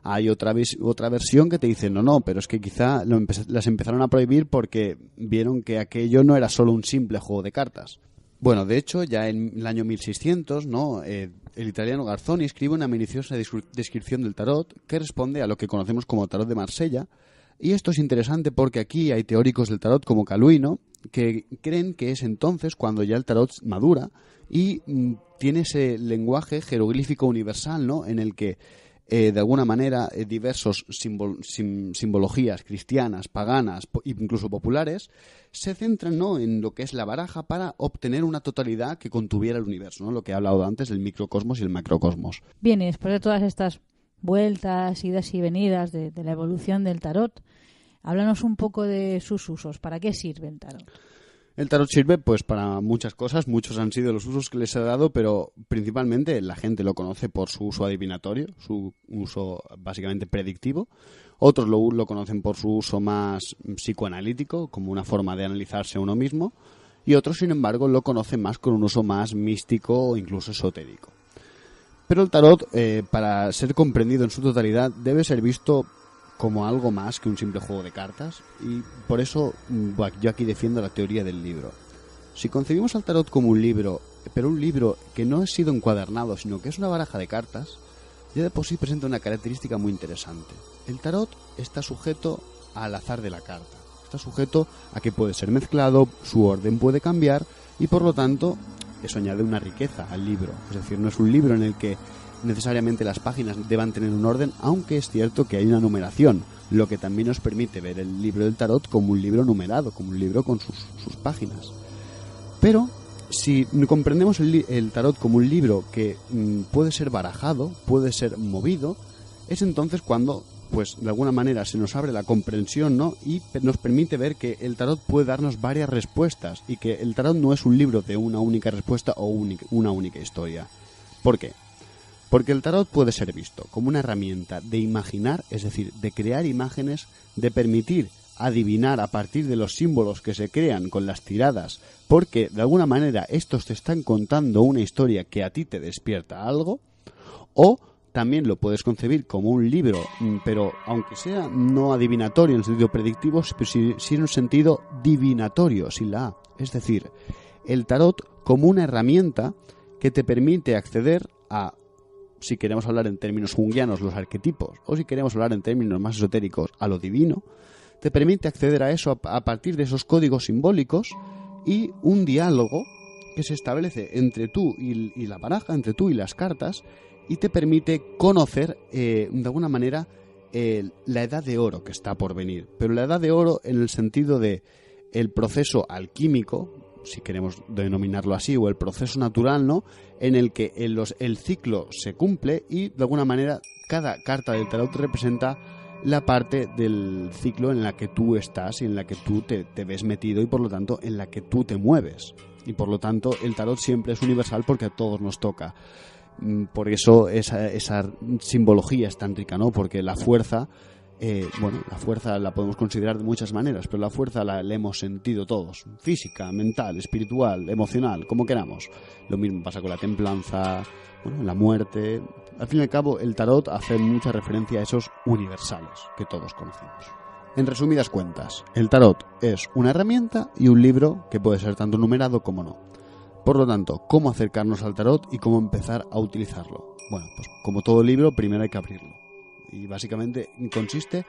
hay otra versión que te dice no, pero es que quizá las empezaron a prohibir porque vieron que aquello no era solo un simple juego de cartas. Bueno, de hecho, ya en el año 1600, ¿no? El italiano Garzoni escribe una minuciosa descripción del tarot que responde a lo que conocemos como tarot de Marsella. Y esto es interesante porque aquí hay teóricos del tarot como Caluino que creen que es entonces cuando ya el tarot madura y tiene ese lenguaje jeroglífico universal, ¿no? En el que de alguna manera diversos simbologías cristianas, paganas, incluso populares, se centran, ¿no?, en lo que es la baraja para obtener una totalidad que contuviera el universo, ¿no? Lo que he hablado antes del microcosmos y el macrocosmos. Bien, y después de todas estas vueltas, idas y venidas de la evolución del tarot, háblanos un poco de sus usos. ¿Para qué sirve el tarot? El tarot sirve pues para muchas cosas, muchos han sido los usos que les he dado, pero principalmente la gente lo conoce por su uso adivinatorio, su uso básicamente predictivo. Otros lo conocen por su uso más psicoanalítico, como una forma de analizarse a uno mismo, y otros, sin embargo, lo conocen más con un uso más místico o incluso esotérico. Pero el tarot, para ser comprendido en su totalidad, debe ser visto como algo más que un simple juego de cartas, y por eso yo aquí defiendo la teoría del libro. Si concebimos al tarot como un libro, pero un libro que no ha sido encuadernado, sino que es una baraja de cartas, ya de por sí presenta una característica muy interesante. El tarot está sujeto al azar de la carta, está sujeto a que puede ser mezclado, su orden puede cambiar, y por lo tanto eso añade una riqueza al libro. Es decir, no es un libro en el que necesariamente las páginas deban tener un orden, aunque es cierto que hay una numeración, lo que también nos permite ver el libro del tarot como un libro numerado, como un libro con sus páginas. Pero si comprendemos el tarot como un libro que puede ser barajado, puede ser movido, es entonces cuando, pues de alguna manera se nos abre la comprensión, ¿no? Y nos permite ver que el tarot puede darnos varias respuestas y que el tarot no es un libro de una única respuesta o una única historia. ¿Por qué? Porque el tarot puede ser visto como una herramienta de imaginar, es decir, de crear imágenes, de permitir adivinar a partir de los símbolos que se crean con las tiradas, porque de alguna manera estos te están contando una historia que a ti te despierta algo, o también lo puedes concebir como un libro, pero aunque sea no adivinatorio en el sentido predictivo, pero sí en un sentido divinatorio, sin la A. Es decir, el tarot como una herramienta que te permite acceder a, si queremos hablar en términos junguianos, los arquetipos, o si queremos hablar en términos más esotéricos, a lo divino, te permite acceder a eso a partir de esos códigos simbólicos y un diálogo que se establece entre tú y la baraja, entre tú y las cartas, y te permite conocer de alguna manera la edad de oro que está por venir. Pero la edad de oro en el sentido de el proceso alquímico, si queremos denominarlo así, o el proceso natural, ¿no? En el que el ciclo se cumple y de alguna manera cada carta del tarot representa la parte del ciclo en la que tú estás y en la que tú te ves metido y por lo tanto en la que tú te mueves. Y por lo tanto el tarot siempre es universal porque a todos nos toca. Por eso esa simbología es tan rica, ¿no? Porque la fuerza, la fuerza la podemos considerar de muchas maneras, pero la fuerza la hemos sentido todos. Física, mental, espiritual, emocional, como queramos. Lo mismo pasa con la templanza, la muerte. Al fin y al cabo, el tarot hace mucha referencia a esos universales que todos conocemos. En resumidas cuentas, el tarot es una herramienta y un libro que puede ser tanto numerado como no. Por lo tanto, ¿cómo acercarnos al tarot y cómo empezar a utilizarlo? Bueno, pues como todo libro, primero hay que abrirlo. Y básicamente consiste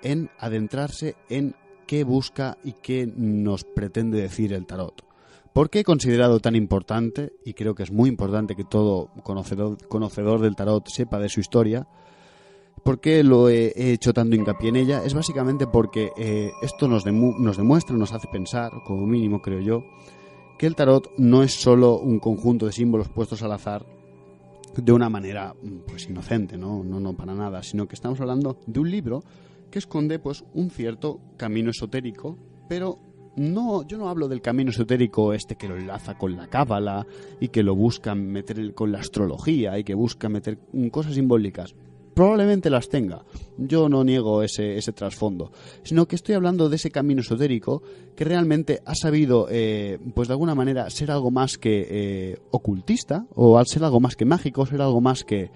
en adentrarse en qué busca y qué nos pretende decir el tarot. ¿Por qué he considerado tan importante, y creo que es muy importante que todo conocedor del tarot sepa de su historia? ¿Por qué lo he hecho tanto hincapié en ella? Es básicamente porque esto nos demuestra, nos hace pensar, como mínimo creo yo, que el tarot no es solo un conjunto de símbolos puestos al azar de una manera pues inocente, no para nada, sino que estamos hablando de un libro que esconde pues un cierto camino esotérico, pero yo no hablo del camino esotérico que lo enlaza con la cábala y que lo busca meter con la astrología y que busca meter cosas simbólicas. Probablemente las tenga, yo no niego ese trasfondo, sino que estoy hablando de ese camino esotérico que realmente ha sabido, pues de alguna manera, ser algo más que ocultista, o al ser algo más que mágico, ser algo más que,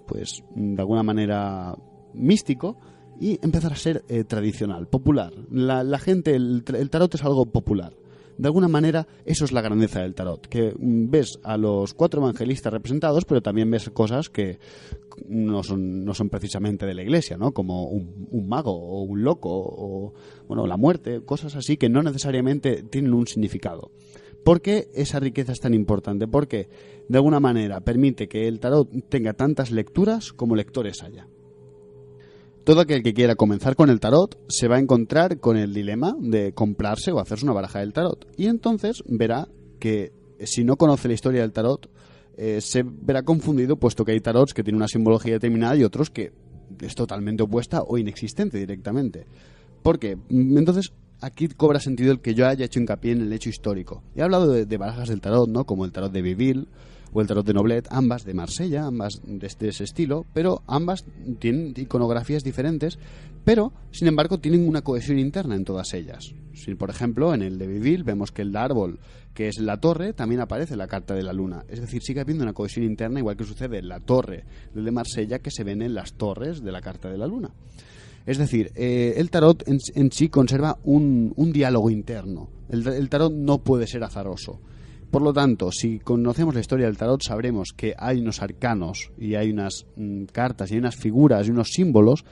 pues de alguna manera místico, y empezar a ser tradicional, popular. La gente, el tarot es algo popular. De alguna manera, eso es la grandeza del tarot, que ves a los 4 evangelistas representados, pero también ves cosas que no son precisamente de la iglesia, ¿no? Como un mago o un loco o la muerte, cosas así que no necesariamente tienen un significado. ¿Por qué esa riqueza es tan importante? Porque de alguna manera permite que el tarot tenga tantas lecturas como lectores haya. Todo aquel que quiera comenzar con el tarot se va a encontrar con el dilema de comprarse o hacerse una baraja del tarot. Y entonces verá que si no conoce la historia del tarot, se verá confundido, puesto que hay tarots que tienen una simbología determinada y otros que es totalmente opuesta o inexistente directamente. ¿Por qué? Entonces aquí cobra sentido el que yo haya hecho hincapié en el hecho histórico. He hablado de barajas del tarot, ¿no? Como el tarot de Biville o el tarot de Noblet, ambas de Marsella, ambas de ese estilo, pero ambas tienen iconografías diferentes, pero sin embargo tienen una cohesión interna en todas ellas. Si, por ejemplo, en el de Biville vemos que el árbol, que es la torre, también aparece en la carta de la luna. Es decir, sigue habiendo una cohesión interna, igual que sucede en la torre del de Marsella, que se ven en las torres de la carta de la luna. Es decir, el tarot en sí conserva un diálogo interno. El tarot no puede ser azaroso. Por lo tanto, si conocemos la historia del tarot, sabremos que hay unos arcanos y hay unas cartas y hay unas figuras y unos símbolos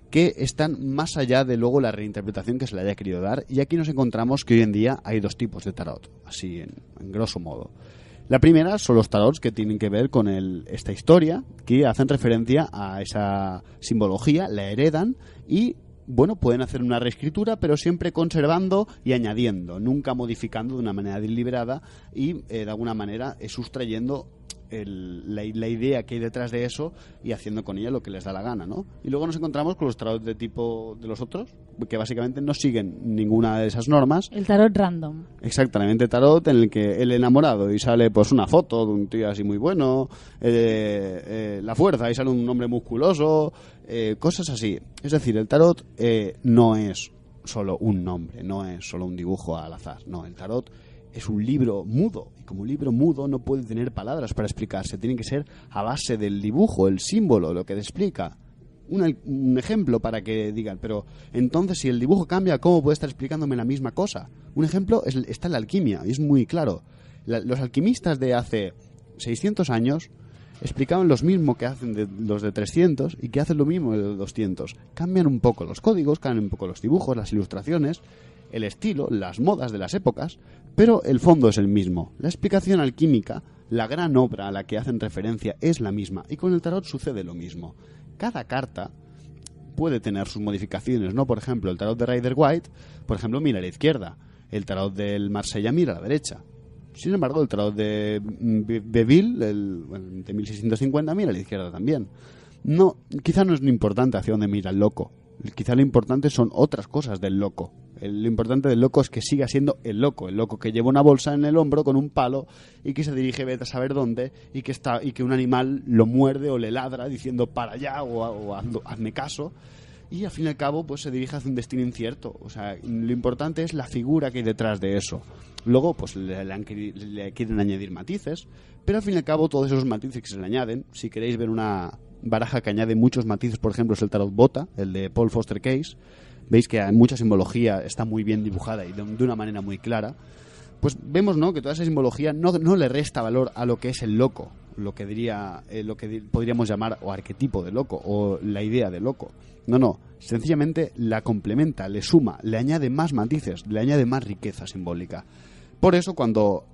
que están más allá de luego la reinterpretación que se le haya querido dar. Y aquí nos encontramos que hoy en día hay 2 tipos de tarot, así en grosso modo. La primera son los tarots que tienen que ver con esta historia, que hacen referencia a esa simbología, la heredan y pueden hacer una reescritura, pero siempre conservando y añadiendo, nunca modificando de una manera deliberada y de alguna manera sustrayendo la idea que hay detrás de eso y haciendo con ella lo que les da la gana, ¿no? Y luego nos encontramos con los tarot de tipo de los otros, que básicamente no siguen ninguna de esas normas. El tarot random. Exactamente, tarot en el que el enamorado y sale pues una foto de un tío así muy bueno, la fuerza y sale un hombre musculoso, cosas así. Es decir, el tarot no es solo un nombre, no es solo un dibujo al azar, no, el tarot es un libro mudo, y como libro mudo no puede tener palabras para explicarse, tiene que ser a base del dibujo, el símbolo, lo que te explica. Un ejemplo para que digan, pero entonces si el dibujo cambia, ¿cómo puede estar explicándome la misma cosa? Un ejemplo está en la alquimia, y es muy claro. Los alquimistas de hace 600 años explicaban lo mismo que hacen los de 300 y que hacen lo mismo de 200. Cambian un poco los códigos, cambian un poco los dibujos, las ilustraciones, el estilo, las modas de las épocas, pero el fondo es el mismo. La explicación alquímica, la gran obra a la que hacen referencia es la misma, y con el tarot sucede lo mismo. Cada carta puede tener sus modificaciones, ¿no? Por ejemplo, el tarot de Rider White, por ejemplo, mira a la izquierda. El tarot del Marsella mira a la derecha. Sin embargo, el tarot de Beville, de 1650, mira a la izquierda también. No, quizá no es lo importante hacia dónde mira el loco. Quizá lo importante son otras cosas del loco. Lo importante del loco es que siga siendo el loco que lleva una bolsa en el hombro con un palo y que se dirige vete a saber dónde y que un animal lo muerde o le ladra diciendo para allá o hazme caso. Y al fin y al cabo pues se dirige hacia un destino incierto. O sea, lo importante es la figura que hay detrás de eso. Luego pues le quieren añadir matices, pero al fin y al cabo todos esos matices que se le añaden, si queréis ver una baraja que añade muchos matices, por ejemplo es el tarot Bota, el de Paul Foster Case, veis que hay mucha simbología, está muy bien dibujada y de una manera muy clara. Pues vemos, ¿no?, que toda esa simbología no le resta valor a lo que es el loco, lo que podríamos llamar o arquetipo de loco o la idea de loco. No, sencillamente la complementa, le suma, le añade más matices, le añade más riqueza simbólica. Por eso cuando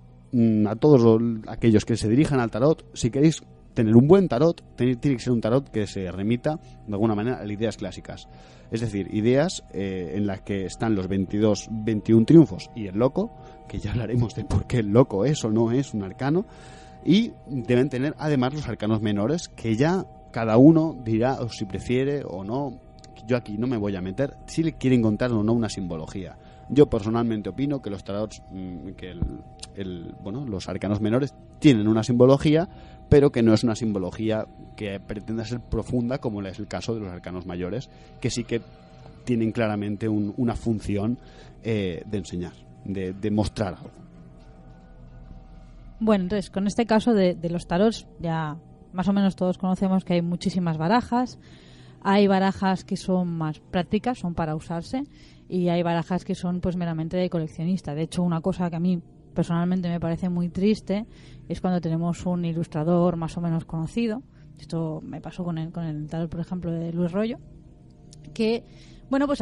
a todos aquellos que se dirijan al tarot, si queréis tener un buen tarot, tiene que ser un tarot que se remita de alguna manera a ideas clásicas. Es decir, ideas en las que están los 21 triunfos y el loco, que ya hablaremos de por qué el loco es o no es un arcano, y deben tener además los arcanos menores, que ya cada uno dirá o si prefiere o no. Yo aquí no me voy a meter si le quieren contar o no una simbología. Yo personalmente opino que los tarots, los arcanos menores tienen una simbología, pero que no es una simbología que pretenda ser profunda como es el caso de los arcanos mayores, que sí que tienen claramente una función de enseñar, de mostrar algo. Bueno, entonces con este caso de los tarots ya más o menos todos conocemos que hay muchísimas barajas. Hay barajas que son más prácticas, son para usarse, y hay barajas que son pues meramente de coleccionista. De hecho, una cosa que a mí personalmente me parece muy triste es cuando tenemos un ilustrador más o menos conocido. Esto me pasó con el tarot, por ejemplo, de Luis Rollo, que bueno, pues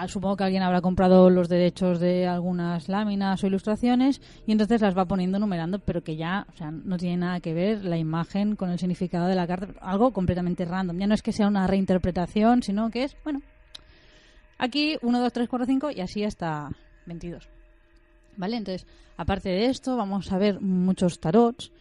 supongo que alguien habrá comprado los derechos de algunas láminas o ilustraciones y entonces las va poniendo, numerando, pero que ya, o sea, no tiene nada que ver la imagen con el significado de la carta, algo completamente random. Ya no es que sea una reinterpretación, sino que es, bueno, aquí 1, 2, 3, 4, 5 y así hasta 22. ¿Vale? Entonces, aparte de esto, vamos a ver muchos tarots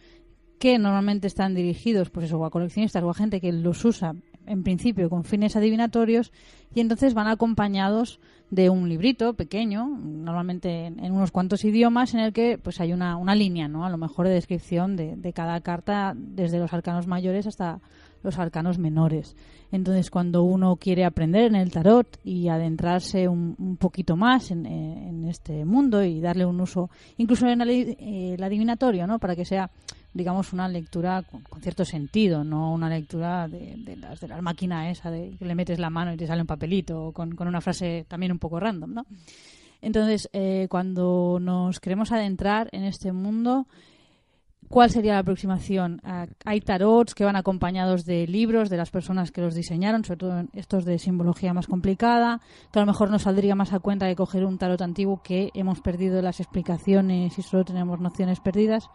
que normalmente están dirigidos, pues eso, o a coleccionistas o a gente que los usa en principio con fines adivinatorios, y entonces van acompañados de un librito pequeño, normalmente en unos cuantos idiomas, en el que pues hay una línea, ¿no?, a lo mejor de descripción de cada carta, desde los arcanos mayores hasta los arcanos menores. Entonces, cuando uno quiere aprender en el tarot y adentrarse un poquito más en este mundo y darle un uso, incluso en el adivinatorio, ¿no?, para que sea, digamos, una lectura con cierto sentido, no una lectura de la máquina esa de que le metes la mano y te sale un papelito, o con una frase también un poco random, ¿no? Entonces, cuando nos queremos adentrar en este mundo, ¿cuál sería la aproximación? Hay tarots que van acompañados de libros de las personas que los diseñaron, sobre todo estos de simbología más complicada, que a lo mejor nos saldría más a cuenta de coger un tarot antiguo que hemos perdido las explicaciones y solo tenemos nociones perdidas.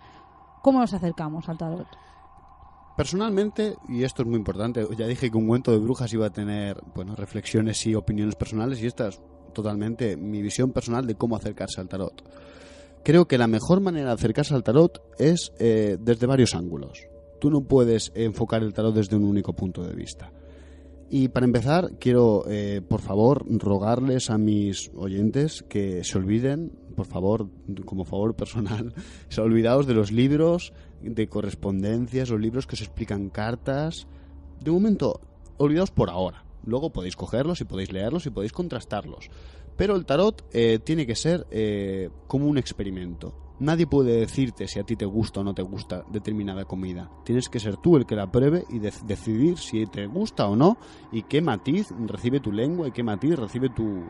¿Cómo nos acercamos al tarot? Personalmente, y esto es muy importante, ya dije que un cuento de brujas iba a tener, bueno, reflexiones y opiniones personales, y esta es totalmente mi visión personal de cómo acercarse al tarot. Creo que la mejor manera de acercarse al tarot es desde varios ángulos. Tú no puedes enfocar el tarot desde un único punto de vista. Y para empezar, quiero, por favor, rogarles a mis oyentes que se olviden, por favor, como favor personal, se olvidaos de los libros de correspondencias, los libros que os explican cartas. De momento, olvidaos por ahora. Luego podéis cogerlos y podéis leerlos y podéis contrastarlos. Pero el tarot tiene que ser como un experimento. Nadie puede decirte si a ti te gusta o no te gusta determinada comida. Tienes que ser tú el que la pruebe y decidir si te gusta o no, y qué matiz recibe tu lengua y qué matiz recibe tu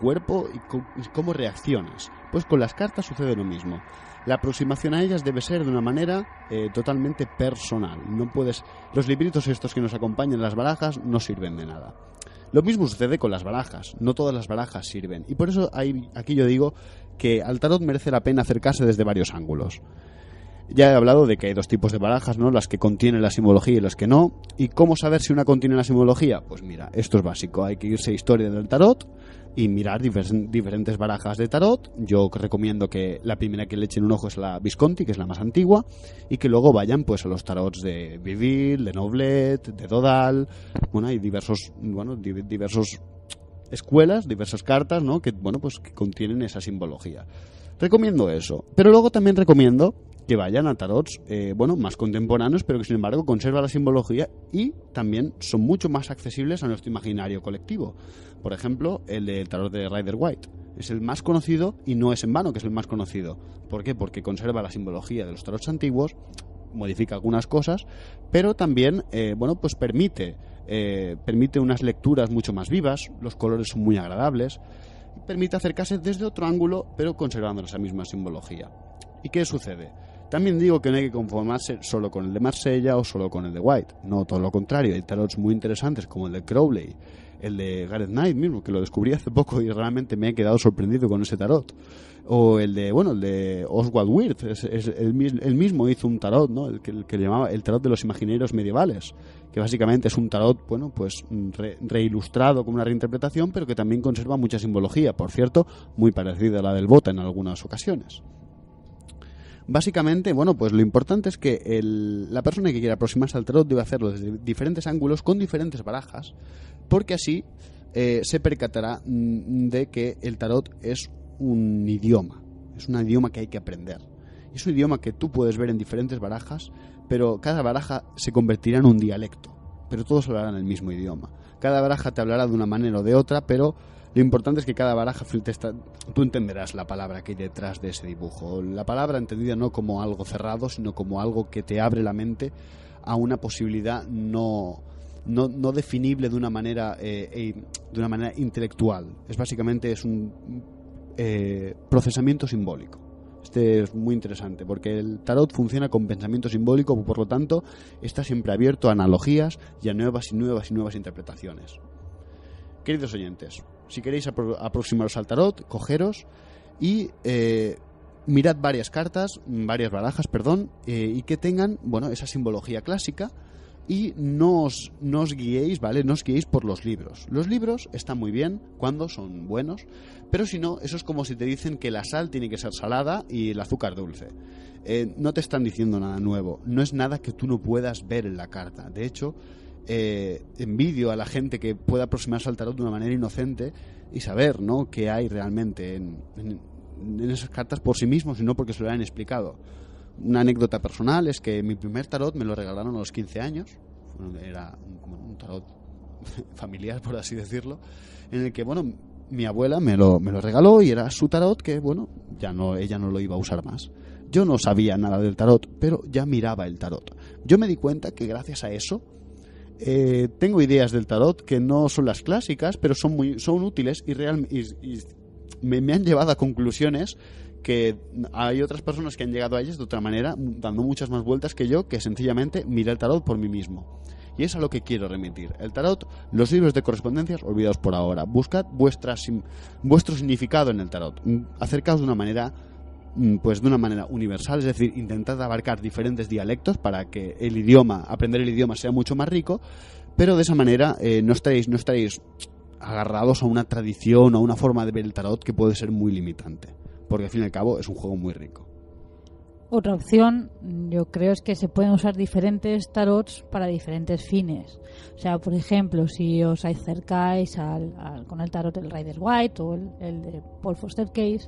cuerpo y cómo reaccionas. Pues con las cartas sucede lo mismo. La aproximación a ellas debe ser de una manera totalmente personal. No puedes. Los libritos estos que nos acompañan en las barajas no sirven de nada. Lo mismo sucede con las barajas. No todas las barajas sirven. Y por eso aquí yo digo que al tarot merece la pena acercarse desde varios ángulos. Ya he hablado de que hay dos tipos de barajas, ¿no? Las que contienen la simbología y las que no. ¿Y cómo saber si una contiene la simbología? Pues mira, esto es básico. Hay que irse a historia del tarot y mirar diferentes barajas de tarot. Yo recomiendo que la primera que le echen un ojo es la Visconti, que es la más antigua, y que luego vayan pues a los tarots de Viville, de Noblet, de Dodal. Bueno, hay diversos escuelas, diversas cartas, ¿no? Que contienen esa simbología. Recomiendo eso. Pero luego también recomiendo que vayan a tarots más contemporáneos, pero que sin embargo conserva la simbología y también son mucho más accesibles a nuestro imaginario colectivo. Por ejemplo, el del tarot de Rider-Waite es el más conocido, y no es en vano que es el más conocido. ¿Por qué? Porque conserva la simbología de los tarots antiguos, modifica algunas cosas, pero también permite unas lecturas mucho más vivas, los colores son muy agradables, permite acercarse desde otro ángulo, pero conservando esa misma simbología. ¿Y qué sucede? También digo que no hay que conformarse solo con el de Marsella o solo con el de White. No, todo lo contrario. Hay tarots muy interesantes como el de Crowley, el de Gareth Knight mismo, que lo descubrí hace poco y realmente me he quedado sorprendido con ese tarot. O el de Oswald Wirth, él mismo hizo un tarot, ¿no? El que llamaba el tarot de los imagineros medievales, que básicamente es un tarot, reilustrado con una reinterpretación, pero que también conserva mucha simbología, por cierto, muy parecida a la del Bota en algunas ocasiones. Básicamente, lo importante es que la persona que quiera aproximarse al tarot debe hacerlo desde diferentes ángulos, con diferentes barajas, porque así se percatará de que el tarot es un idioma que hay que aprender. Es un idioma que tú puedes ver en diferentes barajas, pero cada baraja se convertirá en un dialecto, pero todos hablarán el mismo idioma. Cada baraja te hablará de una manera o de otra, pero lo importante es que cada baraja tú entenderás la palabra que hay detrás de ese dibujo. La palabra entendida no como algo cerrado, sino como algo que te abre la mente a una posibilidad no definible de una manera intelectual. Básicamente un procesamiento simbólico. Este es muy interesante porque el tarot funciona con pensamiento simbólico, por lo tanto está siempre abierto a analogías y a nuevas interpretaciones. Queridos oyentes, si queréis aproximaros al tarot, cogeros y mirad varias barajas, y que tengan esa simbología clásica. Y no os guiéis, ¿vale? No os guiéis por los libros. Los libros están muy bien cuando son buenos, pero si no, eso es como si te dicen que la sal tiene que ser salada y el azúcar dulce. No te están diciendo nada nuevo. No es nada que tú no puedas ver en la carta. De hecho, envidio a la gente que pueda aproximarse al tarot de una manera inocente y saber, ¿no?, qué hay realmente en esas cartas por sí mismos y no porque se lo hayan explicado. Una anécdota personal es que mi primer tarot me lo regalaron a los 15 años. Era un tarot familiar, por así decirlo, en el que, mi abuela me lo regaló y era su tarot que, ella no lo iba a usar más. Yo no sabía nada del tarot, pero ya miraba el tarot. Yo me di cuenta que gracias a eso tengo ideas del tarot que no son las clásicas, pero son útiles y me han llevado a conclusiones que hay otras personas que han llegado a ellas de otra manera, dando muchas más vueltas que yo, que sencillamente miré el tarot por mí mismo. Y es a lo que quiero remitir. El tarot, los libros de correspondencias, olvidaos por ahora. Buscad vuestro significado en el tarot. Acercaos de una manera universal, es decir, intentad abarcar diferentes dialectos para que aprender el idioma sea mucho más rico, pero de esa manera no estaréis agarrados a una tradición o a una forma de ver el tarot que puede ser muy limitante. Porque al fin y al cabo es un juego muy rico. Otra opción, yo creo, es que se pueden usar diferentes tarots para diferentes fines. O sea, por ejemplo, si os acercáis con el tarot del Rider-Waite o el de Paul Foster Case,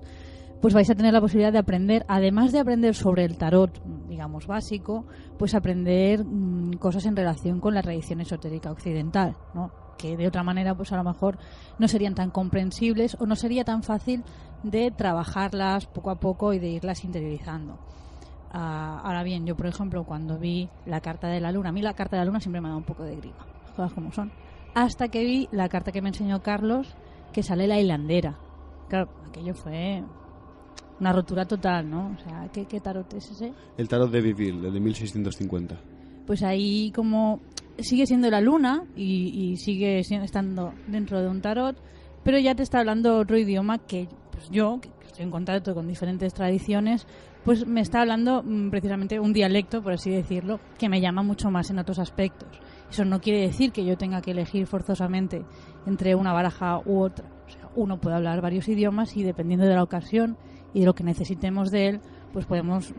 pues vais a tener la posibilidad de aprender, además de aprender sobre el tarot, digamos, básico, pues aprender cosas en relación con la tradición esotérica occidental, ¿no?, que de otra manera pues a lo mejor no serían tan comprensibles o no sería tan fácil de trabajarlas poco a poco y de irlas interiorizando. Ahora bien, yo por ejemplo cuando vi la carta de la luna, a mí la carta de la luna siempre me ha dado un poco de grima, las cosas como son, hasta que vi la carta que me enseñó Carlos, que sale la hilandera. Claro, aquello fue una rotura total, ¿no? O sea, ¿qué tarot es ese? El tarot de Viville, el de 1650. Pues ahí como sigue siendo la luna y sigue estando dentro de un tarot, pero ya te está hablando otro idioma que pues yo, que estoy en contacto con diferentes tradiciones, pues me está hablando precisamente un dialecto, por así decirlo, que me llama mucho más en otros aspectos. Eso no quiere decir que yo tenga que elegir forzosamente entre una baraja u otra. O sea, uno puede hablar varios idiomas y dependiendo de la ocasión y de lo que necesitemos de él, pues podemos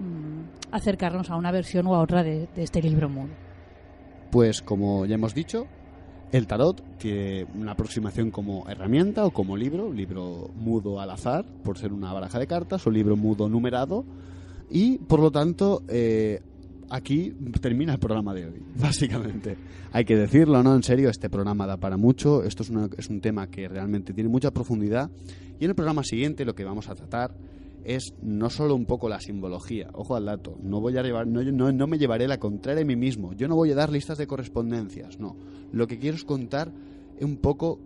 acercarnos a una versión u a otra de este libro mudo. Pues como ya hemos dicho, el tarot tiene una aproximación como herramienta o como libro mudo al azar, por ser una baraja de cartas, o libro mudo numerado, y por lo tanto aquí termina el programa de hoy, básicamente. Hay que decirlo, ¿no? En serio, este programa da para mucho, esto es un tema que realmente tiene mucha profundidad, y en el programa siguiente lo que vamos a tratar es no solo un poco la simbología, ojo al dato, no me llevaré la contraria a mí mismo, yo no voy a dar listas de correspondencias, no, lo que quiero es contar un poco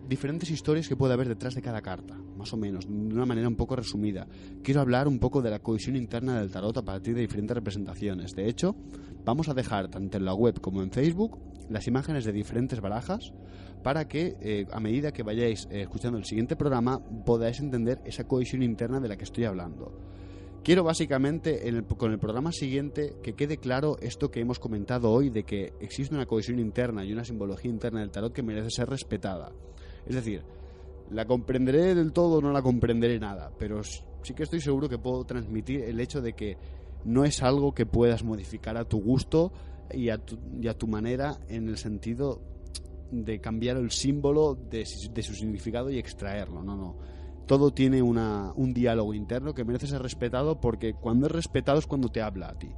diferentes historias que puede haber detrás de cada carta, más o menos, de una manera un poco resumida. Quiero hablar un poco de la cohesión interna del tarot a partir de diferentes representaciones. De hecho, vamos a dejar tanto en la web como en Facebook las imágenes de diferentes barajas para que a medida que vayáis escuchando el siguiente programa podáis entender esa cohesión interna de la que estoy hablando. Quiero básicamente con el programa siguiente que quede claro esto que hemos comentado hoy, de que existe una cohesión interna y una simbología interna del tarot que merece ser respetada. Es decir, la comprenderé del todo o no la comprenderé nada, pero sí que estoy seguro que puedo transmitir el hecho de que no es algo que puedas modificar a tu gusto y a tu manera, en el sentido de cambiar el símbolo de su significado y extraerlo. No. Todo tiene un diálogo interno que merece ser respetado, porque cuando es respetado es cuando te habla a ti.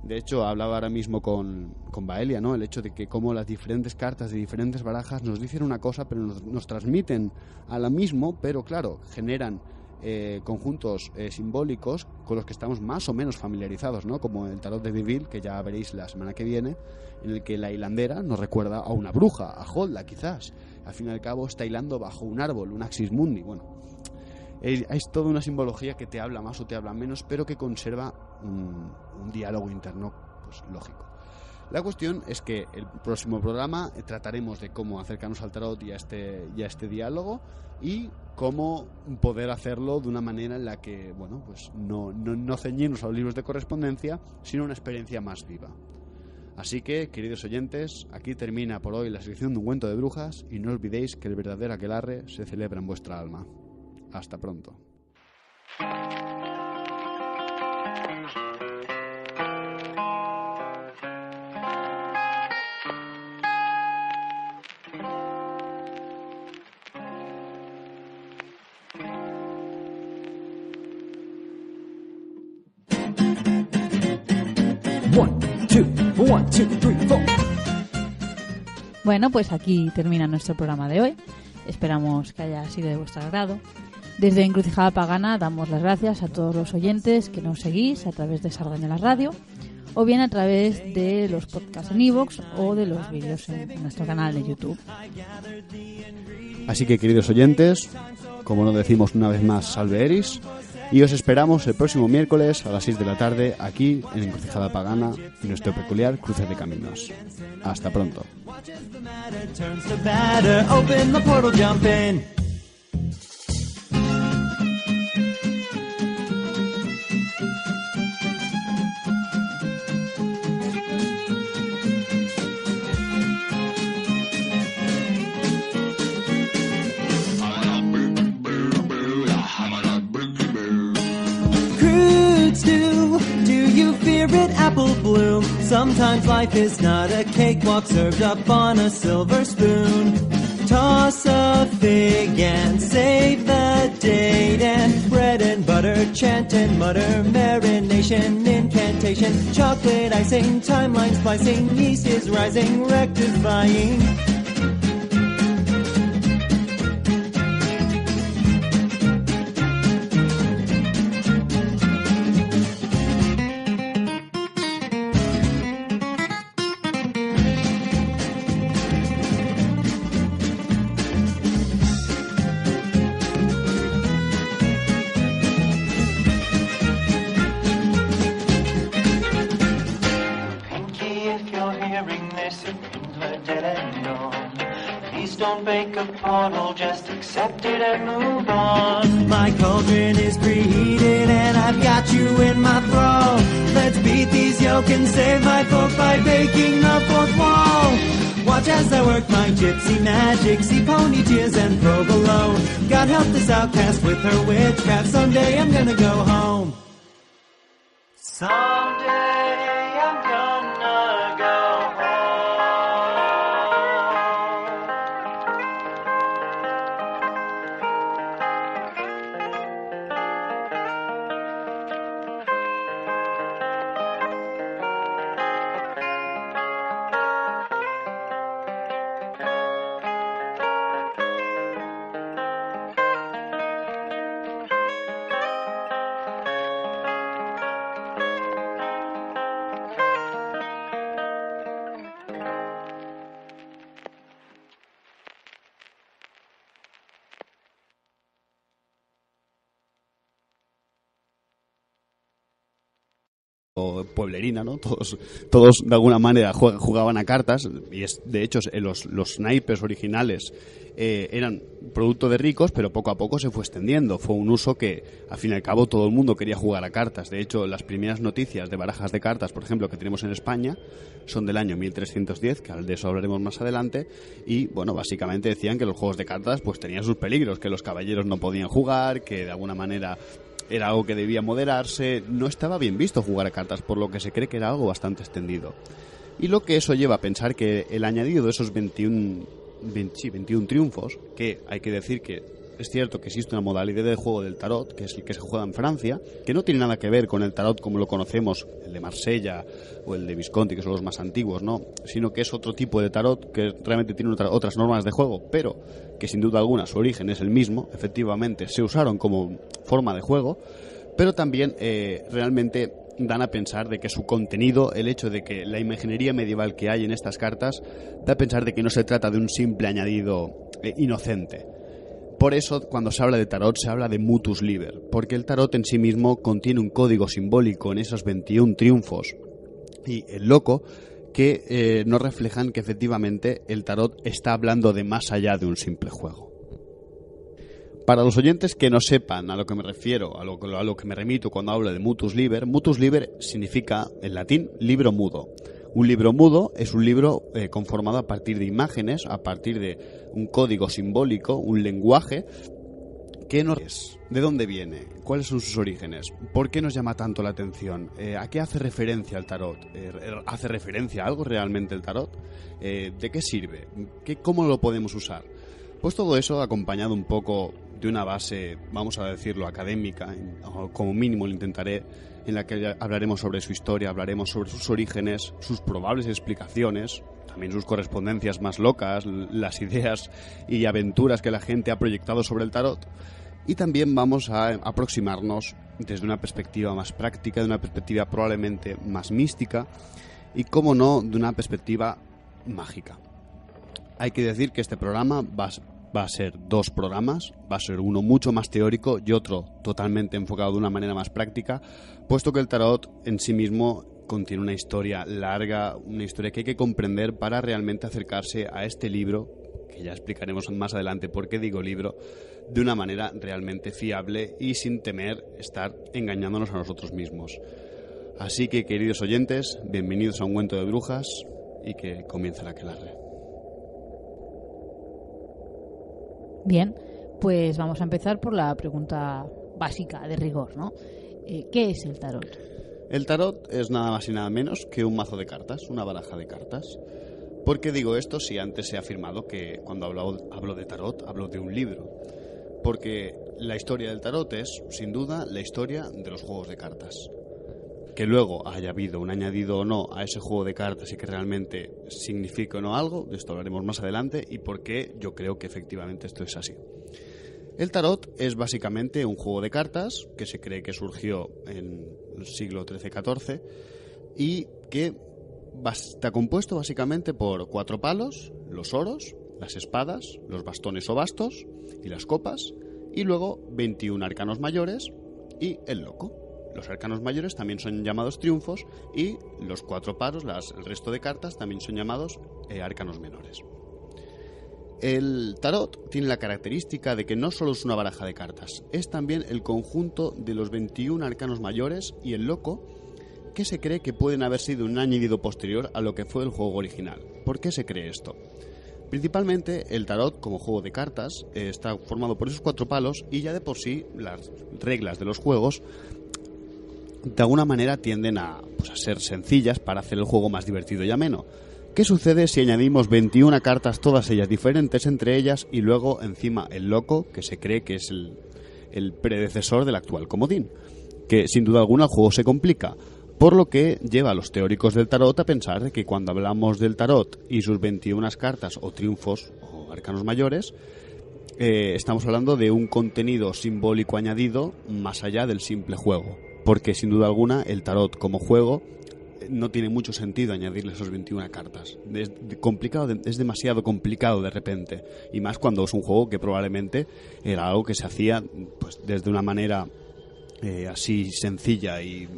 De hecho, hablaba ahora mismo con Baelia, ¿no? El hecho de que como las diferentes cartas de diferentes barajas nos dicen una cosa, pero nos transmiten a la mismo, pero claro, generan conjuntos simbólicos con los que estamos más o menos familiarizados, ¿no? Como el tarot de Deville, que ya veréis la semana que viene, en el que la hilandera nos recuerda a una bruja, a Holda quizás. Al fin y al cabo está hilando bajo un árbol, un axis mundi. Bueno, es toda una simbología que te habla más o te habla menos, pero que conserva un diálogo interno, pues lógico. La cuestión es que el próximo programa trataremos de cómo acercarnos al tarot y a este diálogo, y cómo poder hacerlo de una manera en la que, bueno, pues no ceñirnos a los libros de correspondencia, sino una experiencia más viva. Así que, queridos oyentes, aquí termina por hoy la sección de Un cuento de brujas, y no olvidéis que el verdadero aquelarre se celebra en vuestra alma. Hasta pronto. One, two, three, four. Bueno, pues aquí termina nuestro programa de hoy. Esperamos que haya sido de vuestro agrado. Desde Encrucijada Pagana damos las gracias a todos los oyentes que nos seguís a través de Sardañola Radio, o bien a través de los podcasts en iVoox o de los vídeos en nuestro canal de YouTube. Así que, queridos oyentes, como nos decimos una vez más, salve Eris, y os esperamos el próximo miércoles a las 6 de la tarde aquí en Encrucijada Pagana, en nuestro peculiar Cruce de Caminos. Hasta pronto. Apple bloom. Sometimes life is not a cakewalk served up on a silver spoon. Toss a fig and save the date, and bread and butter, chant and mutter, marination, incantation, chocolate icing, timeline splicing, yeast is rising, rectifying. If you're hearing this, England, Please don't make a portal, just accept it and move on. My cauldron is preheated and I've got you in my thrall. Let's beat these yoke and save my folk by breaking the fourth wall. Watch as I work my gypsy magic, see pony tears and probe alone. God help this outcast with her witchcraft, someday I'm gonna go home. Someday I'm gonna go home. Pueblerina, ¿no? Todos de alguna manera jugaban a cartas y de hecho los naipes originales eran producto de ricos, pero poco a poco se fue extendiendo. Fue un uso que al fin y al cabo todo el mundo quería jugar a cartas. De hecho, las primeras noticias de barajas de cartas, por ejemplo, que tenemos en España son del año 1310, que de eso hablaremos más adelante, y bueno, básicamente decían que los juegos de cartas pues tenían sus peligros, que los caballeros no podían jugar, que de alguna manera era algo que debía moderarse, no estaba bien visto jugar a cartas, por lo que se cree que era algo bastante extendido. Y lo que eso lleva a pensar que el añadido de esos 21 triunfos, que hay que decir que es cierto que existe una modalidad de juego del tarot, que es el que se juega en Francia, que no tiene nada que ver con el tarot como lo conocemos, el de Marsella o el de Visconti, que son los más antiguos, ¿no? Sino que es otro tipo de tarot que realmente tiene otras normas de juego, pero que sin duda alguna su origen es el mismo. Efectivamente se usaron como forma de juego, pero también realmente dan a pensar de que su contenido, el hecho de que la imaginería medieval que hay en estas cartas, da a pensar de que no se trata de un simple añadido inocente. Por eso, cuando se habla de tarot, se habla de mutus liber, porque el tarot en sí mismo contiene un código simbólico en esos 21 triunfos y el loco que nos reflejan que efectivamente el tarot está hablando de más allá de un simple juego. Para los oyentes que no sepan a lo que me refiero, a lo que me remito cuando hablo de mutus liber significa en latín libro mudo. Un libro mudo es un libro conformado a partir de imágenes, a partir de un código simbólico, un lenguaje que no es. ¿De dónde viene? ¿Cuáles son sus orígenes? ¿Por qué nos llama tanto la atención? ¿A qué hace referencia el tarot? ¿Hace referencia a algo realmente el tarot? ¿De qué sirve? ¿Cómo lo podemos usar? Pues todo eso acompañado un poco de una base, vamos a decirlo, académica, como mínimo lo intentaré, en la que hablaremos sobre su historia, hablaremos sobre sus orígenes, sus probables explicaciones, también sus correspondencias más locas, las ideas y aventuras que la gente ha proyectado sobre el tarot. Y también vamos a aproximarnos desde una perspectiva más práctica, de una perspectiva probablemente más mística y, como no, de una perspectiva mágica. Hay que decir que este programa va a ser 2 programas, va a ser uno mucho más teórico y otro totalmente enfocado de una manera más práctica, puesto que el tarot en sí mismo contiene una historia larga, una historia que hay que comprender para realmente acercarse a este libro, que ya explicaremos más adelante por qué digo libro, de una manera realmente fiable y sin temer estar engañándonos a nosotros mismos. Así que, queridos oyentes, bienvenidos a Un Cuento de Brujas y que comience la aquelarre. Bien, pues vamos a empezar por la pregunta básica de rigor, ¿no? ¿Qué es el tarot? El tarot es nada más y nada menos que un mazo de cartas, una baraja de cartas. ¿Por qué digo esto si antes se ha afirmado que cuando hablo de tarot hablo de un libro? Porque la historia del tarot es, sin duda, la historia de los juegos de cartas. Que luego haya habido un añadido o no a ese juego de cartas y que realmente signifique o no algo, de esto hablaremos más adelante, y por qué yo creo que efectivamente esto es así. El tarot es básicamente un juego de cartas que se cree que surgió en el siglo XIII-XIV y que está compuesto básicamente por 4 palos, los oros, las espadas, los bastones o bastos y las copas, y luego 21 arcanos mayores y el loco. Los arcanos mayores también son llamados triunfos y los 4 palos, el resto de cartas, también son llamados arcanos menores. El tarot tiene la característica de que no solo es una baraja de cartas, es también el conjunto de los 21 arcanos mayores y el loco, que se cree que pueden haber sido un añadido posterior a lo que fue el juego original. ¿Por qué se cree esto? Principalmente el tarot, como juego de cartas, está formado por esos 4 palos y ya de por sí las reglas de los juegos de alguna manera tienden a ser sencillas para hacer el juego más divertido y ameno. ¿Qué sucede si añadimos 21 cartas, todas ellas diferentes entre ellas, y luego encima el loco, que se cree que es el predecesor del actual comodín? Que sin duda alguna el juego se complica, por lo que lleva a los teóricos del tarot a pensar de que cuando hablamos del tarot y sus 21 cartas o triunfos o arcanos mayores, estamos hablando de un contenido simbólico añadido más allá del simple juego, porque sin duda alguna el tarot como juego no tiene mucho sentido añadirle esos 21 cartas. Es demasiado complicado de repente, y más cuando es un juego que probablemente era algo que se hacía pues desde una manera así sencilla y,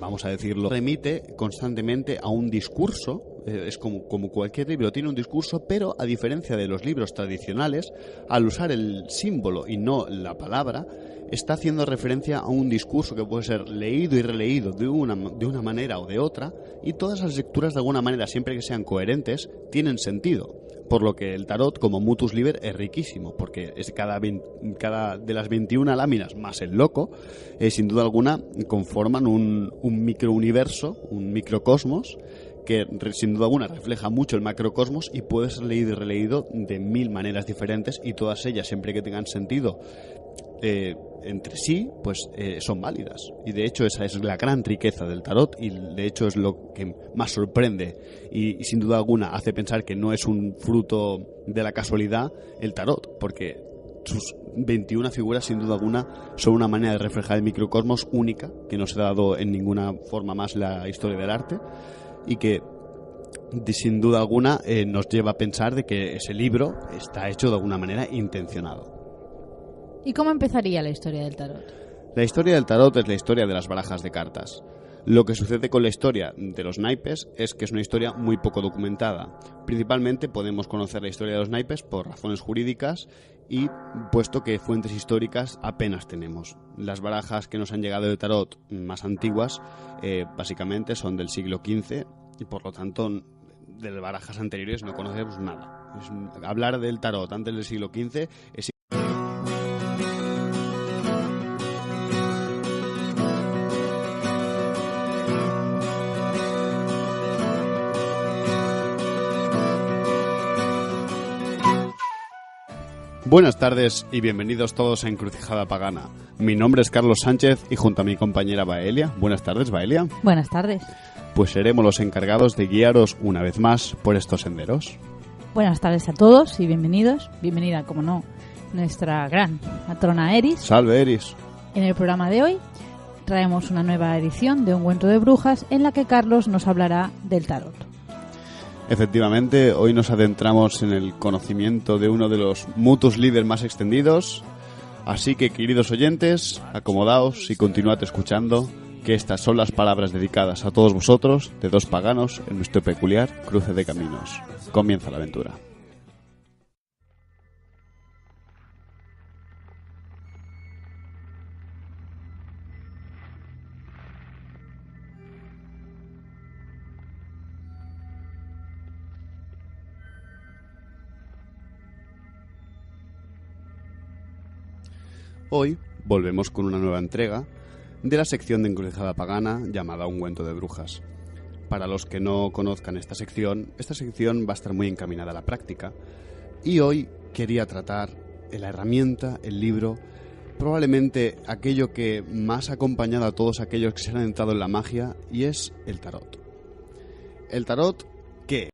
vamos a decirlo, remite constantemente a un discurso. Es como cualquier libro, tiene un discurso, pero a diferencia de los libros tradicionales, al usar el símbolo y no la palabra, está haciendo referencia a un discurso que puede ser leído y releído de una manera o de otra, y todas las lecturas de alguna manera, siempre que sean coherentes, tienen sentido. Por lo que el tarot como mutus liber es riquísimo, porque es cada de las 21 láminas más el loco, sin duda alguna conforman un microuniverso, un microcosmos, que sin duda alguna refleja mucho el macrocosmos y puede ser leído y releído de 1000 maneras diferentes, y todas ellas, siempre que tengan sentido entre sí, pues son válidas. Y de hecho esa es la gran riqueza del tarot, y de hecho es lo que más sorprende y sin duda alguna hace pensar que no es un fruto de la casualidad el tarot, porque sus 21 figuras sin duda alguna son una manera de reflejar el microcosmos única, que no se ha dado en ninguna forma más la historia del arte, y que sin duda alguna nos lleva a pensar de que ese libro está hecho de alguna manera intencionado. ¿Y cómo empezaría la historia del tarot? La historia del tarot es la historia de las barajas de cartas. Lo que sucede con la historia de los naipes es que es una historia muy poco documentada. Principalmente podemos conocer la historia de los naipes por razones jurídicas, y puesto que fuentes históricas apenas tenemos. Las barajas que nos han llegado de tarot más antiguas básicamente son del siglo XV, y por lo tanto de las barajas anteriores no conocemos nada. Hablar del tarot antes del siglo XV es... Buenas tardes y bienvenidos todos a Encrucijada Pagana. Mi nombre es Carlos Sánchez y junto a mi compañera Baelia. Buenas tardes, Baelia. Buenas tardes. Pues seremos los encargados de guiaros una vez más por estos senderos. Buenas tardes a todos y bienvenidos. Bienvenida, como no, nuestra gran matrona Eris. Salve, Eris. En el programa de hoy traemos una nueva edición de Ungüento de Brujas en la que Carlos nos hablará del tarot. Efectivamente, hoy nos adentramos en el conocimiento de uno de los mutus liber más extendidos. Así que, queridos oyentes, acomodaos y continuad escuchando, que estas son las palabras dedicadas a todos vosotros, de dos paganos, en nuestro peculiar cruce de caminos. Comienza la aventura. Hoy volvemos con una nueva entrega de la sección de Encrucijada Pagana llamada Ungüento de Brujas. Para los que no conozcan esta sección va a estar muy encaminada a la práctica, y hoy quería tratar la herramienta, el libro, probablemente aquello que más ha acompañado a todos aquellos que se han entrado en la magia, y es el tarot. El tarot, ¿qué?